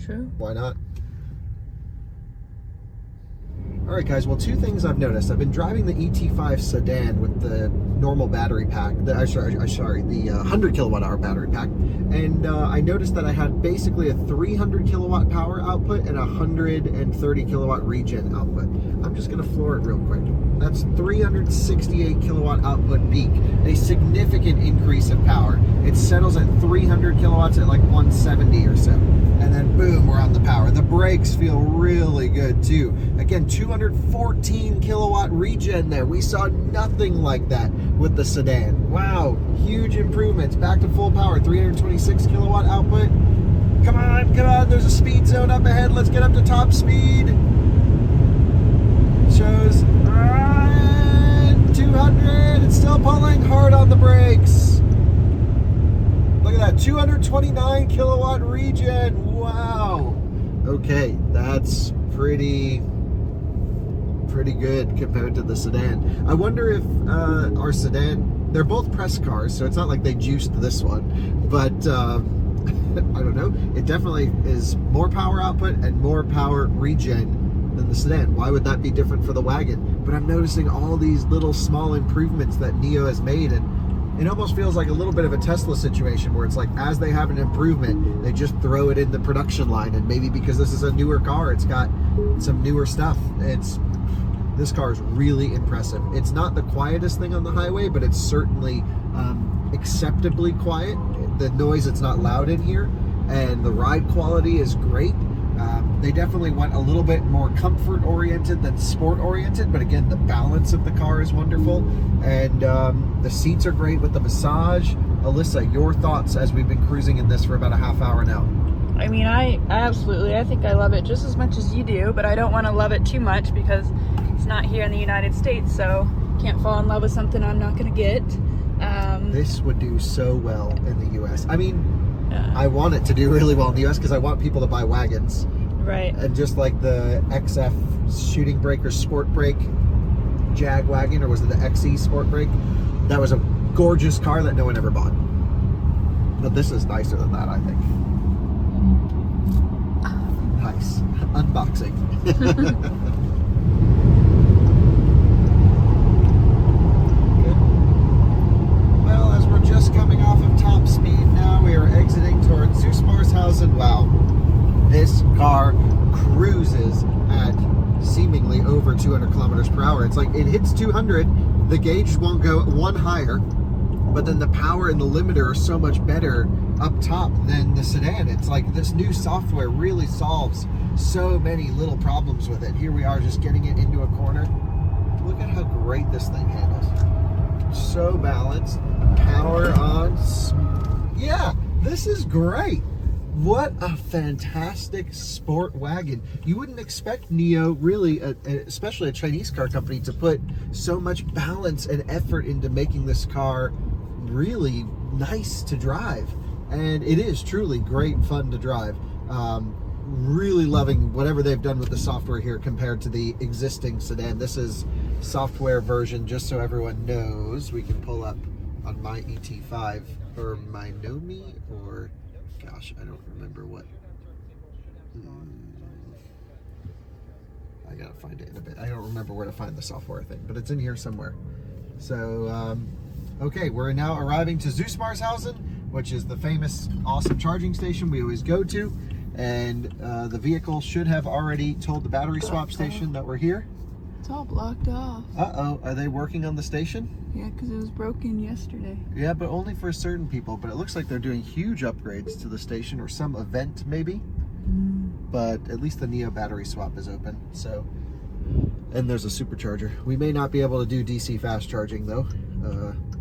[SPEAKER 3] True.
[SPEAKER 1] Why not? All right, guys. Well, two things I've noticed. I've been driving the ET5 sedan with the normal battery pack. The 100 kilowatt hour battery pack, and I noticed that I had basically a 300 kilowatt power output and a 130 kilowatt regen output. I'm just gonna floor it real quick. That's 368 kilowatt output peak, a significant increase in power. It settles at 300 kilowatts at like 170 or so. And then boom, we're on the power. The brakes feel really good too. Again, 214 kilowatt regen there. We saw nothing like that with the sedan. Wow, huge improvements. Back to full power, 326 kilowatt output. Come on, there's a speed zone up ahead. Let's get up to top speed. Shows 200. It's still pulling hard on the brakes. Look at that, 229 kilowatt regen. Wow. Okay, that's pretty good compared to the sedan. I wonder if our sedan, they're both press cars, so it's not like they juiced this one, but I don't know. It definitely is more power output and more power regen than the sedan. Why would that be different for the Wagon? But I'm noticing all these little small improvements that NIO has made, and it almost feels like a little bit of a Tesla situation where it's like as they have an improvement, they just throw it in the production line, and maybe because this is a newer car, it's got some newer stuff. This car is really impressive. It's not the quietest thing on the highway, but it's certainly acceptably quiet. The noise, it's not loud in here, and the ride quality is great. They definitely went a little bit more comfort oriented than sport oriented, but again, the balance of the car is wonderful, and the seats are great with the massage. Alyssa, your thoughts as we've been cruising in this for about a half hour now?
[SPEAKER 3] I mean, I think I love it just as much as you do, but I don't want to love it too much because it's not here in the United States, so can't fall in love with something I'm not going to get.
[SPEAKER 1] This would do so well in the US. I mean, I want it to do really well in the US because I want people to buy wagons.
[SPEAKER 3] Right.
[SPEAKER 1] And just like the XF shooting brake or sport brake Jag wagon, or was it the XE sport brake? That was a gorgeous car that no one ever bought. But this is nicer than that, I think. Nice. Unboxing. Well, as we're just coming off of top speed now, we are exiting towards Zusmarshausen. Wow. This car cruises at seemingly over 200 kilometers per hour. It's like it hits 200, the gauge won't go one higher, but then the power and the limiter are so much better up top than the sedan. It's like this new software really solves so many little problems with it. Here we are just getting it into a corner. Look at how great this thing handles. So balanced, power on. Yeah, this is great. What a fantastic sport wagon. You wouldn't expect NIO, really, especially a Chinese car company, to put so much balance and effort into making this car really nice to drive. And it is truly great fun to drive. Really loving whatever they've done with the software here compared to the existing sedan. This is software version, just so everyone knows. We can pull up on my ET5 or my NIO, or gosh, I don't remember what. I gotta find it in a bit. I don't remember where to find the software thing, but it's in here somewhere. So, okay, we're now arriving to Zusmarshausen, which is the famous, awesome charging station we always go to. And the vehicle should have already told the battery swap station that we're here.
[SPEAKER 3] It's all blocked off.
[SPEAKER 1] Uh-oh, are they working on the station?
[SPEAKER 3] Yeah, because it was broken yesterday.
[SPEAKER 1] Yeah, but only for certain people. But it looks like they're doing huge upgrades to the station, or some event maybe. But at least the NIO battery swap is open. So, and there's a supercharger. We may not be able to do DC fast charging though.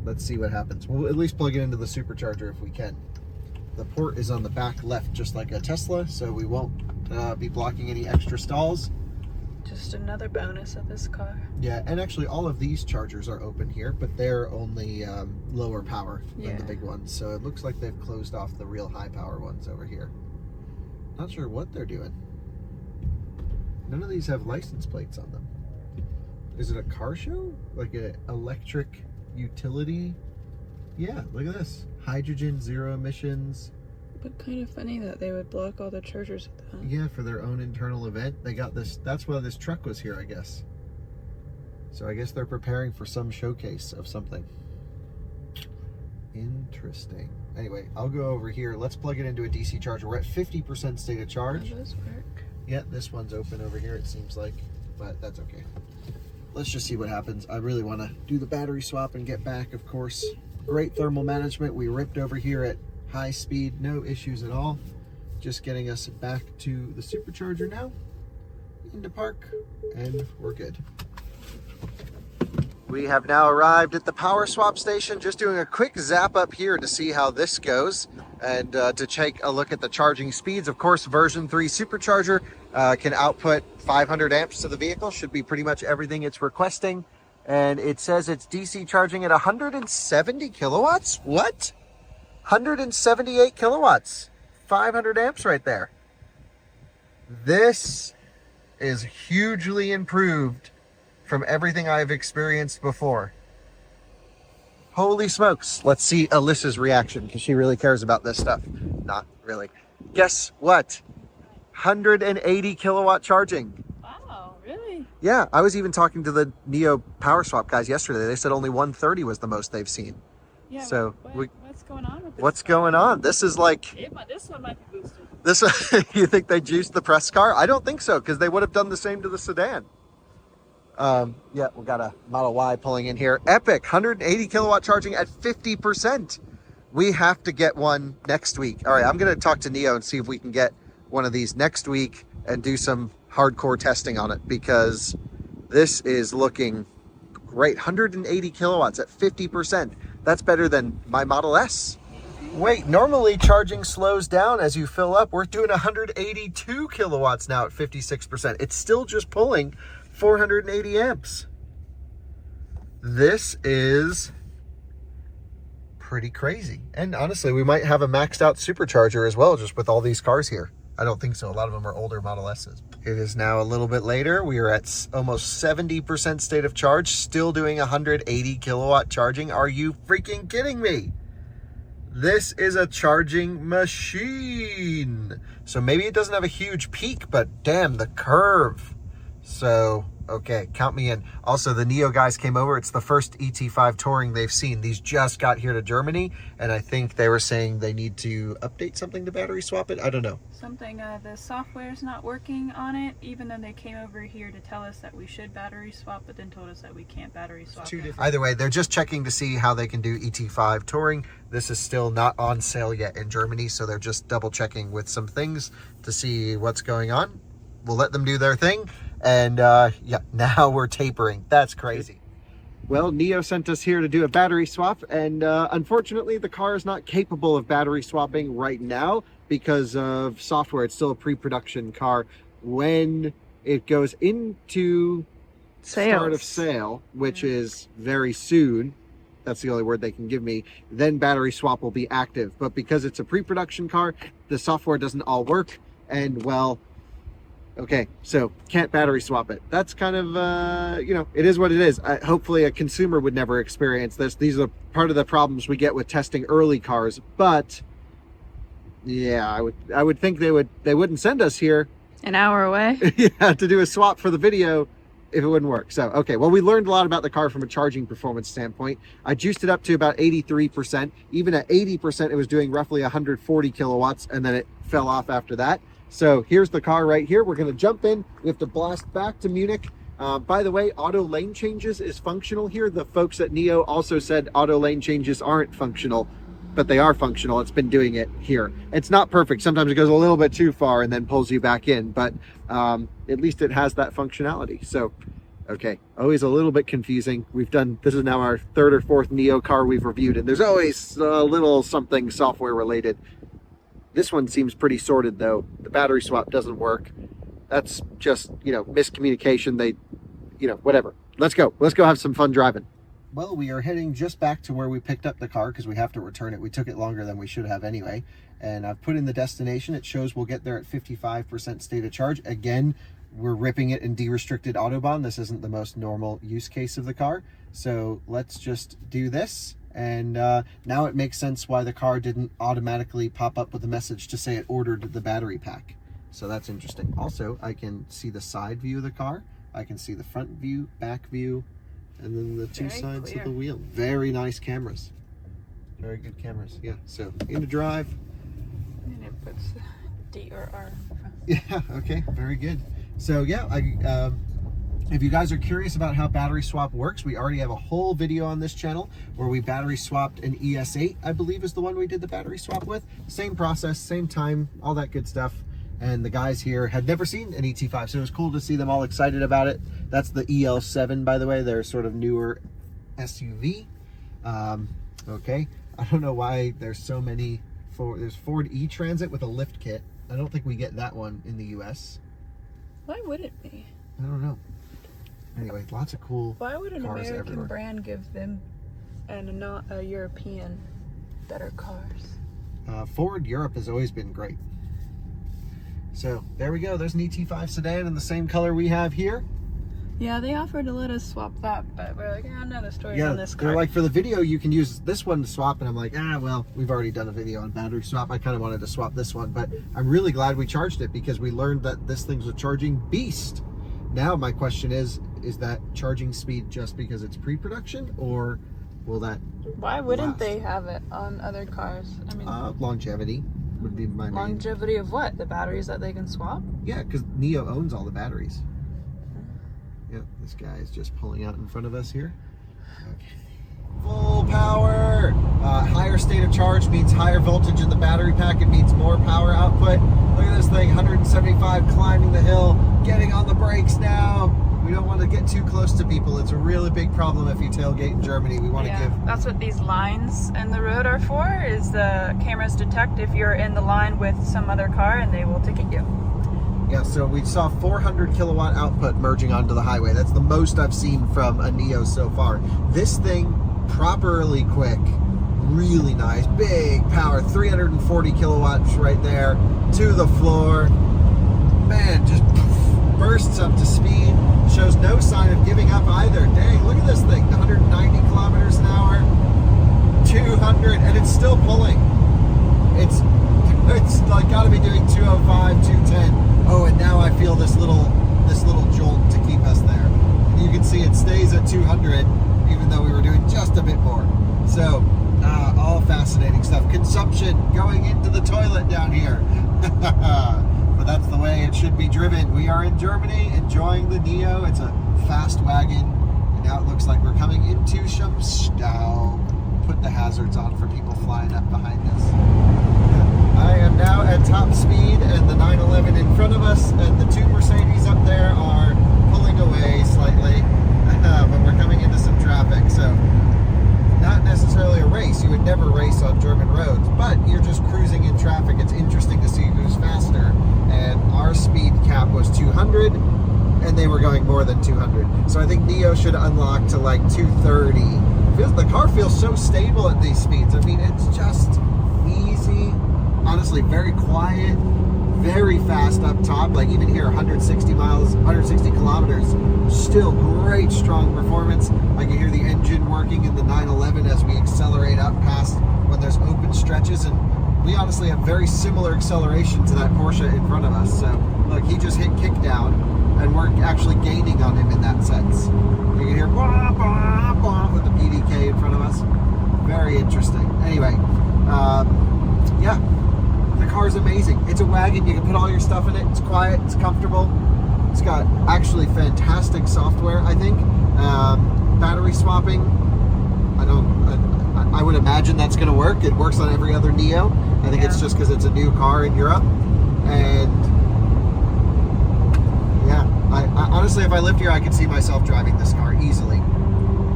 [SPEAKER 1] Let's see what happens. We'll at least plug it into the supercharger if we can. The port is on the back left, just like a Tesla, so we won't be blocking any extra stalls.
[SPEAKER 3] Just another bonus of this car.
[SPEAKER 1] Yeah, and actually all of these chargers are open here, but they're only lower power than the big ones. So it looks like they've closed off the real high power ones over here. Not sure what they're doing. None of these have license plates on them. Is it a car show? Like an electric utility? Yeah, look at this. Hydrogen, zero emissions.
[SPEAKER 3] But kind of funny that they would block all the chargers at that.
[SPEAKER 1] Yeah, for their own internal event. They got this, that's why this truck was here, I guess. So I guess they're preparing for some showcase of something. Interesting. Anyway, I'll go over here. Let's plug it into a DC charger. We're at 50% state of charge.
[SPEAKER 3] How does work?
[SPEAKER 1] Yeah, this one's open over here, it seems like, but that's okay. Let's just see what happens. I really want to do the battery swap and get back, of course. Great thermal management. We ripped over here at high speed, no issues at all. Just getting us back to the supercharger now, into park, and we're good. We have now arrived at the power swap station, just doing a quick zap up here to see how this goes and to take a look at the charging speeds. Of course, version 3 supercharger can output 500 amps to the vehicle, should be pretty much everything it's requesting. And it says it's DC charging at 170 kilowatts. What? 178 kilowatts, 500 amps right there. This is hugely improved from everything I've experienced before. Holy smokes. Let's see Alyssa's reaction because she really cares about this stuff. Not really. Guess what? 180 kilowatt charging.
[SPEAKER 3] Wow, really?
[SPEAKER 1] Yeah, I was even talking to the NIO power swap guys yesterday. They said only 130 was the most they've seen.
[SPEAKER 3] Yeah,
[SPEAKER 1] So
[SPEAKER 3] what's going on with this?
[SPEAKER 1] what's going on? This is like,
[SPEAKER 3] This one might be boosted.
[SPEAKER 1] this. You think they juiced the press car? I don't think so, because they would have done the same to the sedan. Yeah, we got a Model Y pulling in here. Epic, 180 kilowatt charging at 50%. We have to get one next week. All right, I'm going to talk to NIO and see if we can get one of these next week and do some hardcore testing on it, because this is looking great. 180 kilowatts at 50%. That's better than my Model S. Wait, normally charging slows down as you fill up. We're doing 182 kilowatts now at 56%. It's still just pulling 480 amps. This is pretty crazy. And honestly, we might have a maxed out supercharger as well, just with all these cars here. I don't think so. A lot of them are older Model S's. It is now a little bit later. We are at almost 70% state of charge, still doing 180 kilowatt charging. Are you freaking kidding me? This is a charging machine. So maybe it doesn't have a huge peak, but damn, the curve. So, okay, count me in. Also, the NIO guys came over. It's the first ET5 Touring they've seen. These just got here to Germany, and I think they were saying they need to update something to battery swap it. I don't know.
[SPEAKER 3] Something, the software's not working on it, even though they came over here to tell us that we should battery swap, but then told us that we can't battery swap.
[SPEAKER 1] Either way, they're just checking to see how they can do ET5 Touring. This is still not on sale yet in Germany, so they're just double checking with some things to see what's going on. We'll let them do their thing. And yeah, now we're tapering. That's crazy. Well, NIO sent us here to do a battery swap, and unfortunately the car is not capable of battery swapping right now because of software. It's still a pre-production car. When it goes into start of sale, which is very soon, that's the only word they can give me, then battery swap will be active. But because it's a pre-production car, the software doesn't all work, and well, okay, so can't battery swap it. That's kind of, you know, it is what it is. Hopefully a consumer would never experience this. These are part of the problems we get with testing early cars. But yeah, I would think they wouldn't send us here
[SPEAKER 3] An hour away?
[SPEAKER 1] yeah, to do a swap for the video if it wouldn't work. So, okay, well, we learned a lot about the car from a charging performance standpoint. I juiced it up to about 83%. Even at 80%, it was doing roughly 140 kilowatts, and then it fell off after that. So here's the car right here. We're going to jump in. We have to blast back to Munich. By the way, auto lane changes is functional here. The folks at NIO also said auto lane changes aren't functional, but they are functional. It's been doing it here. It's not perfect. Sometimes it goes a little bit too far and then pulls you back in, but at least it has that functionality. So, okay, always a little bit confusing. This is now our third or fourth NIO car we've reviewed, and there's always a little something software related. This one seems pretty sorted though. The battery swap doesn't work. That's just, you know, miscommunication. They, you know, whatever. Let's go have some fun driving. Well, we are heading just back to where we picked up the car because we have to return it. We took it longer than we should have anyway. And I've put in the destination. It shows we'll get there at 55% state of charge. Again, we're ripping it in de-restricted Autobahn. This isn't the most normal use case of the car. So let's just do this And now it makes sense why the car didn't automatically pop up with a message to say it ordered the battery pack. So that's interesting. Also, I can see the side view of the car. I can see the front view, back view, and then the two sides of the wheel. Very nice cameras. Very good cameras. Yeah. So into drive.
[SPEAKER 3] And it puts D or R in front.
[SPEAKER 1] Yeah. Okay. Very good. So yeah, if you guys are curious about how battery swap works, we already have a whole video on this channel where we battery swapped an ES8, I believe is the one we did the battery swap with. Same process, same time, all that good stuff. And the guys here had never seen an ET5, so it was cool to see them all excited about it. That's the EL7, by the way. They're sort of newer SUV. Okay, I don't know why there's so many. There's Ford E-Transit with a lift kit. I don't think we get that one in the US.
[SPEAKER 3] Why would it be?
[SPEAKER 1] I don't know. Anyway, lots of cool
[SPEAKER 3] Why would an
[SPEAKER 1] cars
[SPEAKER 3] American
[SPEAKER 1] everywhere.
[SPEAKER 3] brand give them and not a European better cars?
[SPEAKER 1] Ford Europe has always been great. So there we go. There's an ET5 sedan in the same color we have here.
[SPEAKER 3] Yeah, they offered to let us swap that, but we're like, another story on this car.
[SPEAKER 1] They're like, for the video, you can use this one to swap. And I'm like, well, we've already done a video on battery swap. I kind of wanted to swap this one, but I'm really glad we charged it because we learned that this thing's a charging beast. Now my question is that charging speed just because it's pre-production, or will that
[SPEAKER 3] Why wouldn't
[SPEAKER 1] last?
[SPEAKER 3] they have it on other cars? I mean,
[SPEAKER 1] longevity would be my main.
[SPEAKER 3] longevity of what? The batteries that they can swap?
[SPEAKER 1] Yeah, because NIO owns all the batteries. Yeah, this guy is just pulling out in front of us here. Okay. Full power! Higher state of charge means higher voltage in the battery pack. It means more power output. Look at this thing, 175 climbing the hill, getting on the brakes now. We don't want to get too close to people. It's a really big problem if you tailgate in Germany. We want to give...
[SPEAKER 3] That's what these lines in the road are for, is the cameras detect if you're in the line with some other car and they will ticket you.
[SPEAKER 1] Yeah, so we saw 400 kilowatt output merging onto the highway. That's the most I've seen from a NIO so far. This thing, properly quick, really nice, big power, 340 kilowatts right there, to the floor. Man, just bursts up to speed, shows no sign of giving up either. Dang, look at this thing, 190 kilometers an hour, 200, and it's still pulling. It's like gotta be doing 205, 210. Oh, and now I feel this little jolt to keep us there. You can see it stays at 200, even though we were doing just a bit more. So, all fascinating stuff. Consumption going into the toilet down here. But that's the way it should be driven. We are in Germany, enjoying the NIO. It's a fast wagon, and now it looks like we're coming into some stau. Put the hazards on for people flying up behind us. I am now at top speed, and the 911 in front of us and the two Mercedes up there are pulling away slightly, but we're coming into some traffic, so not necessarily a race. You would never race on German roads, but you're just cruising in traffic. It's interesting to see who's faster, and our speed cap was 200, and they were going more than 200. So I think NIO should unlock to like 230. The car feels so stable at these speeds. I mean, it's just easy. Honestly, very quiet, very fast up top. Like even here, 160 kilometers, still great, strong performance. I can hear the engine working in the 911 as we accelerate up past when there's open stretches. And we honestly have very similar acceleration to that Porsche in front of us. So look, he just hit kick down, and we're actually gaining on him in that sense. You can hear bah, bah, bah, with the PDK in front of us. Very interesting. Anyway, yeah. The car's amazing. It's a wagon. You can put all your stuff in it. It's quiet. It's comfortable. It's got actually fantastic software, I think. Battery swapping. I would imagine that's going to work. It works on every other NIO. I think it's just because it's a new car in Europe. And yeah, I honestly, if I lived here, I could see myself driving this car easily.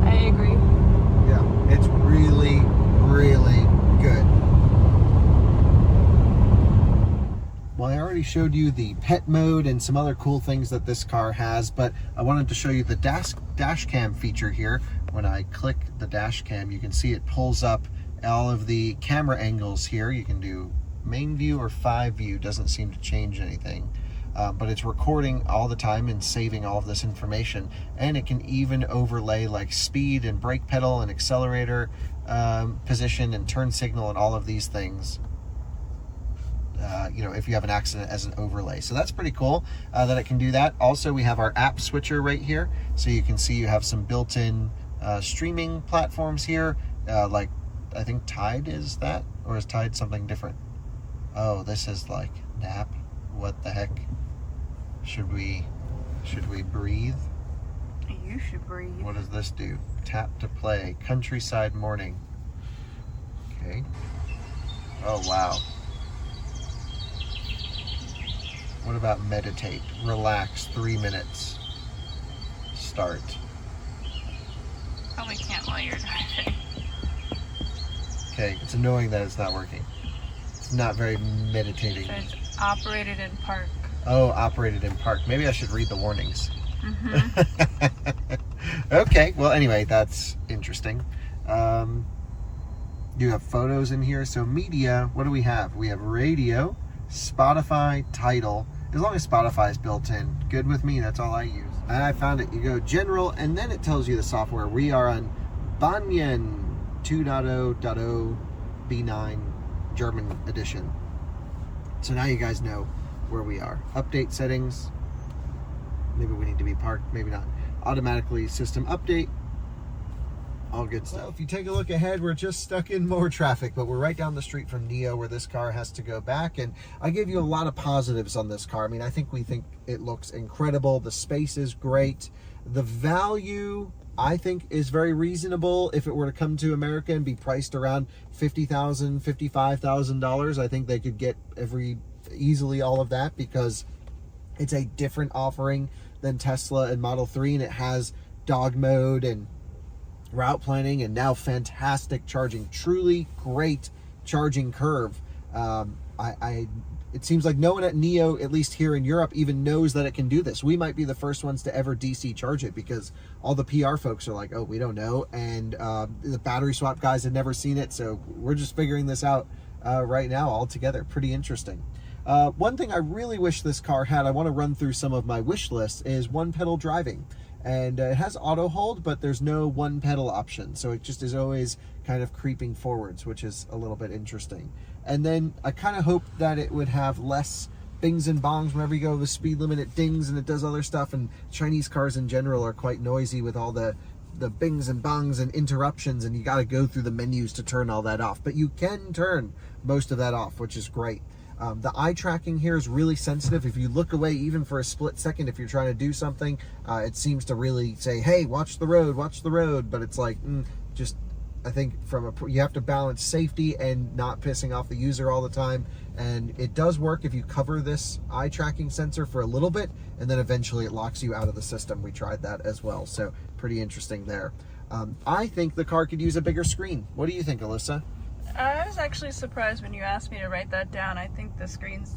[SPEAKER 3] I agree.
[SPEAKER 1] Yeah, it's really, really good. Well, I already showed you the pet mode and some other cool things that this car has, but I wanted to show you the dash cam feature here. When I click the dash cam, you can see it pulls up all of the camera angles here. You can do main view or 5 view, doesn't seem to change anything. but it's recording all the time and saving all of this information. And it can even overlay like speed and brake pedal and accelerator position and turn signal and all of these things. If you have an accident, as an overlay. So that's pretty cool that it can do that. Also, we have our app switcher right here. So you can see you have some built-in streaming platforms here. Like, I think Tide is that? Or is Tide something different? Oh, this is like nap. What the heck? Should we breathe?
[SPEAKER 3] You should breathe.
[SPEAKER 1] What does this do? Tap to play. Countryside morning. Okay. Oh, wow. What about meditate? Relax, 3 minutes. Start.
[SPEAKER 3] Probably can't while you're driving.
[SPEAKER 1] Okay, it's annoying that it's not working. It's not very meditating.
[SPEAKER 3] It says operated in park.
[SPEAKER 1] Oh, operated in park. Maybe I should read the warnings.
[SPEAKER 3] Mm-hmm.
[SPEAKER 1] Okay, well, anyway, that's interesting. You have photos in here. So media, what do we have? We have radio, Spotify, Tidal. As long as Spotify is built in, good with me. That's all I use. I found it. You go general, and then it tells you the software. We are on Banyan 2.0.0 B9 German edition. So now you guys know where we are. Update settings. Maybe we need to be parked, maybe not. Automatically system update. All good stuff. Well, if you take a look ahead, we're just stuck in more traffic, but we're right down the street from NIO where this car has to go back. And I gave you a lot of positives on this car. I mean, we think it looks incredible. The space is great. The value, I think, is very reasonable. If it were to come to America and be priced around $50,000, $55,000, I think they could get easily all of that, because it's a different offering than Tesla and Model 3, and it has dog mode and route planning and now fantastic charging. Truly great charging curve. It seems like no one at NIO, at least here in Europe, even knows that it can do this. We might be the first ones to ever DC charge it, because all the PR folks are like, oh, we don't know. And the battery swap guys had never seen it. So we're just figuring this out right now all together. Pretty interesting. One thing I really wish this car had, I want to run through some of my wish lists, is one pedal driving. And it has auto hold, but there's no one pedal option. So it just is always kind of creeping forwards, which is a little bit interesting. And then I kind of hope that it would have less bings and bongs whenever you go the speed limit. It dings and it does other stuff. And Chinese cars in general are quite noisy with all the bings and bongs and interruptions. And you got to go through the menus to turn all that off. But you can turn most of that off, which is great. The eye tracking here is really sensitive. If you look away even for a split second, if you're trying to do something, it seems to really say, hey, watch the road. But it's like, I think you have to balance safety and not pissing off the user all the time. And it does work if you cover this eye tracking sensor for a little bit, and then eventually it locks you out of the system. We tried that as well. So pretty interesting there. I think the car could use a bigger screen. What do you think, Alyssa?
[SPEAKER 3] I was actually surprised when you asked me to write that down. I think the screen's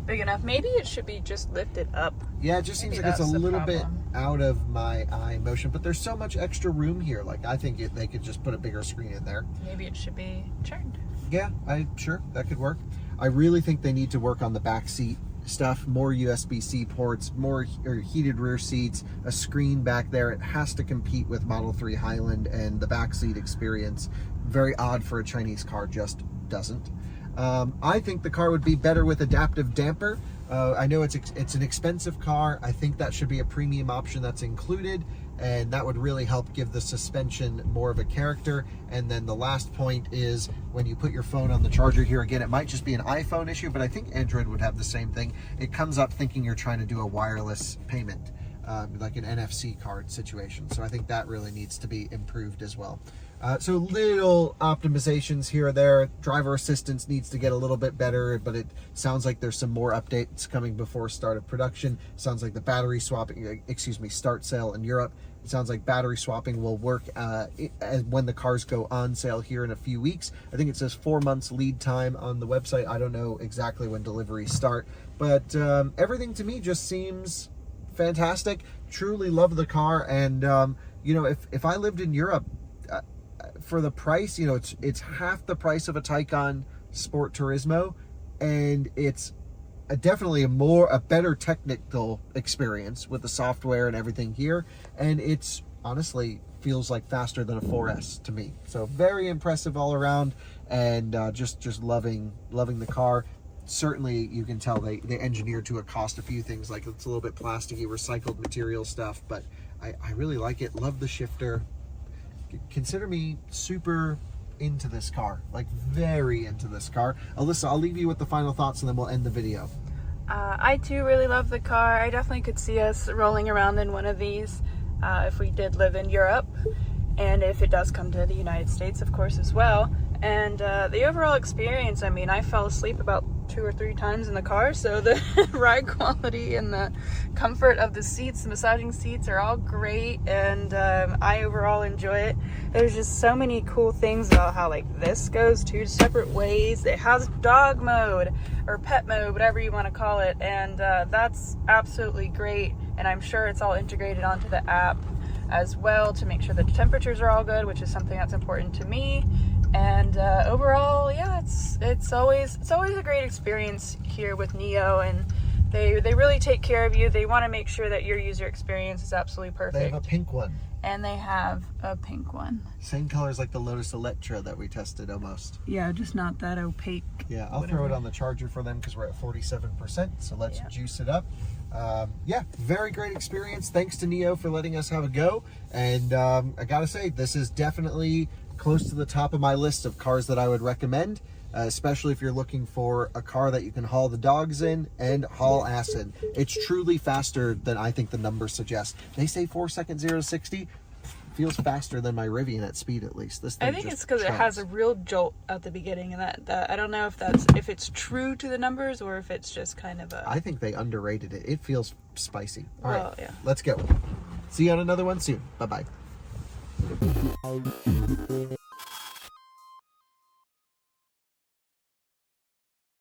[SPEAKER 3] big enough. Maybe it should be just lifted up.
[SPEAKER 1] Yeah, it just seems like it's a little bit out of my eye motion, but there's so much extra room here. Like, I think they could just put a bigger screen in there.
[SPEAKER 3] Maybe it should be turned.
[SPEAKER 1] Yeah, sure, that could work. I really think they need to work on the back seat stuff, more USB-C ports, more heated rear seats, a screen back there. It has to compete with Model 3 Highland and the backseat experience. Very odd for a Chinese car, just doesn't. I think the car would be better with adaptive damper. I know it's an expensive car. I think that should be a premium option that's included, and that would really help give the suspension more of a character. And then the last point is when you put your phone on the charger here, again, it might just be an iPhone issue, but I think Android would have the same thing. It comes up thinking you're trying to do a wireless payment, like an NFC card situation. So I think that really needs to be improved as well. So little optimizations here or there. Driver assistance needs to get a little bit better, but it sounds like there's some more updates coming before start of production. Sounds like the battery swapping, start sale in Europe. It sounds like battery swapping will work when the cars go on sale here in a few weeks. I think it says 4 months lead time on the website. I don't know exactly when deliveries start, but everything to me just seems fantastic. Truly love the car. And if I lived in Europe, for the price, it's half the price of a Taycan Sport Turismo, and it's definitely a better technical experience with the software and everything here, and it's honestly feels like faster than a 4S to me. So very impressive all around, and just loving the car. Certainly you can tell they engineered to cost a few things, like it's a little bit plasticky, recycled material stuff, but I really like it. Love the shifter. Consider me super into this car, like very into this car. Alyssa, I'll leave you with the final thoughts and then we'll end the video.
[SPEAKER 3] I too really love the car. I definitely could see us rolling around in one of these if we did live in Europe, and if it does come to the United States, of course, as well. And the overall experience, I mean, I fell asleep about 2 or 3 times in the car, so the ride quality and the comfort of the seats, the massaging seats, are all great, and I overall enjoy it. There's just so many cool things about how, like, this goes 2 separate ways. It has dog mode or pet mode, whatever you want to call it, and that's absolutely great, and I'm sure it's all integrated onto the app as well to make sure the temperatures are all good, which is something that's important to me. And overall, yeah, it's always a great experience here with NIO, and they really take care of you. They want to make sure that your user experience is absolutely perfect.
[SPEAKER 1] They have a pink one.
[SPEAKER 3] And they have a pink one.
[SPEAKER 1] Same colors like the Lotus Electra that we tested almost.
[SPEAKER 3] Yeah, just not that opaque.
[SPEAKER 1] Yeah, I'll throw it on the charger for them because we're at 47%, so let's juice it up. Yeah, very great experience. Thanks to NIO for letting us have a go. And I gotta say, this is definitely close to the top of my list of cars that I would recommend, especially if you're looking for a car that you can haul the dogs in and haul ass in. It's truly faster than I think the numbers suggest. They say 4 seconds 0 to 60. Feels faster than my Rivian at speed, at least. This thing,
[SPEAKER 3] I think it's because it has a real jolt at the beginning, and that I don't know if it's true to the numbers or if it's just kind of a...
[SPEAKER 1] I think they underrated it. It feels spicy. All
[SPEAKER 3] Well,
[SPEAKER 1] right,
[SPEAKER 3] yeah.
[SPEAKER 1] let's go. See you on another one soon. Bye-bye.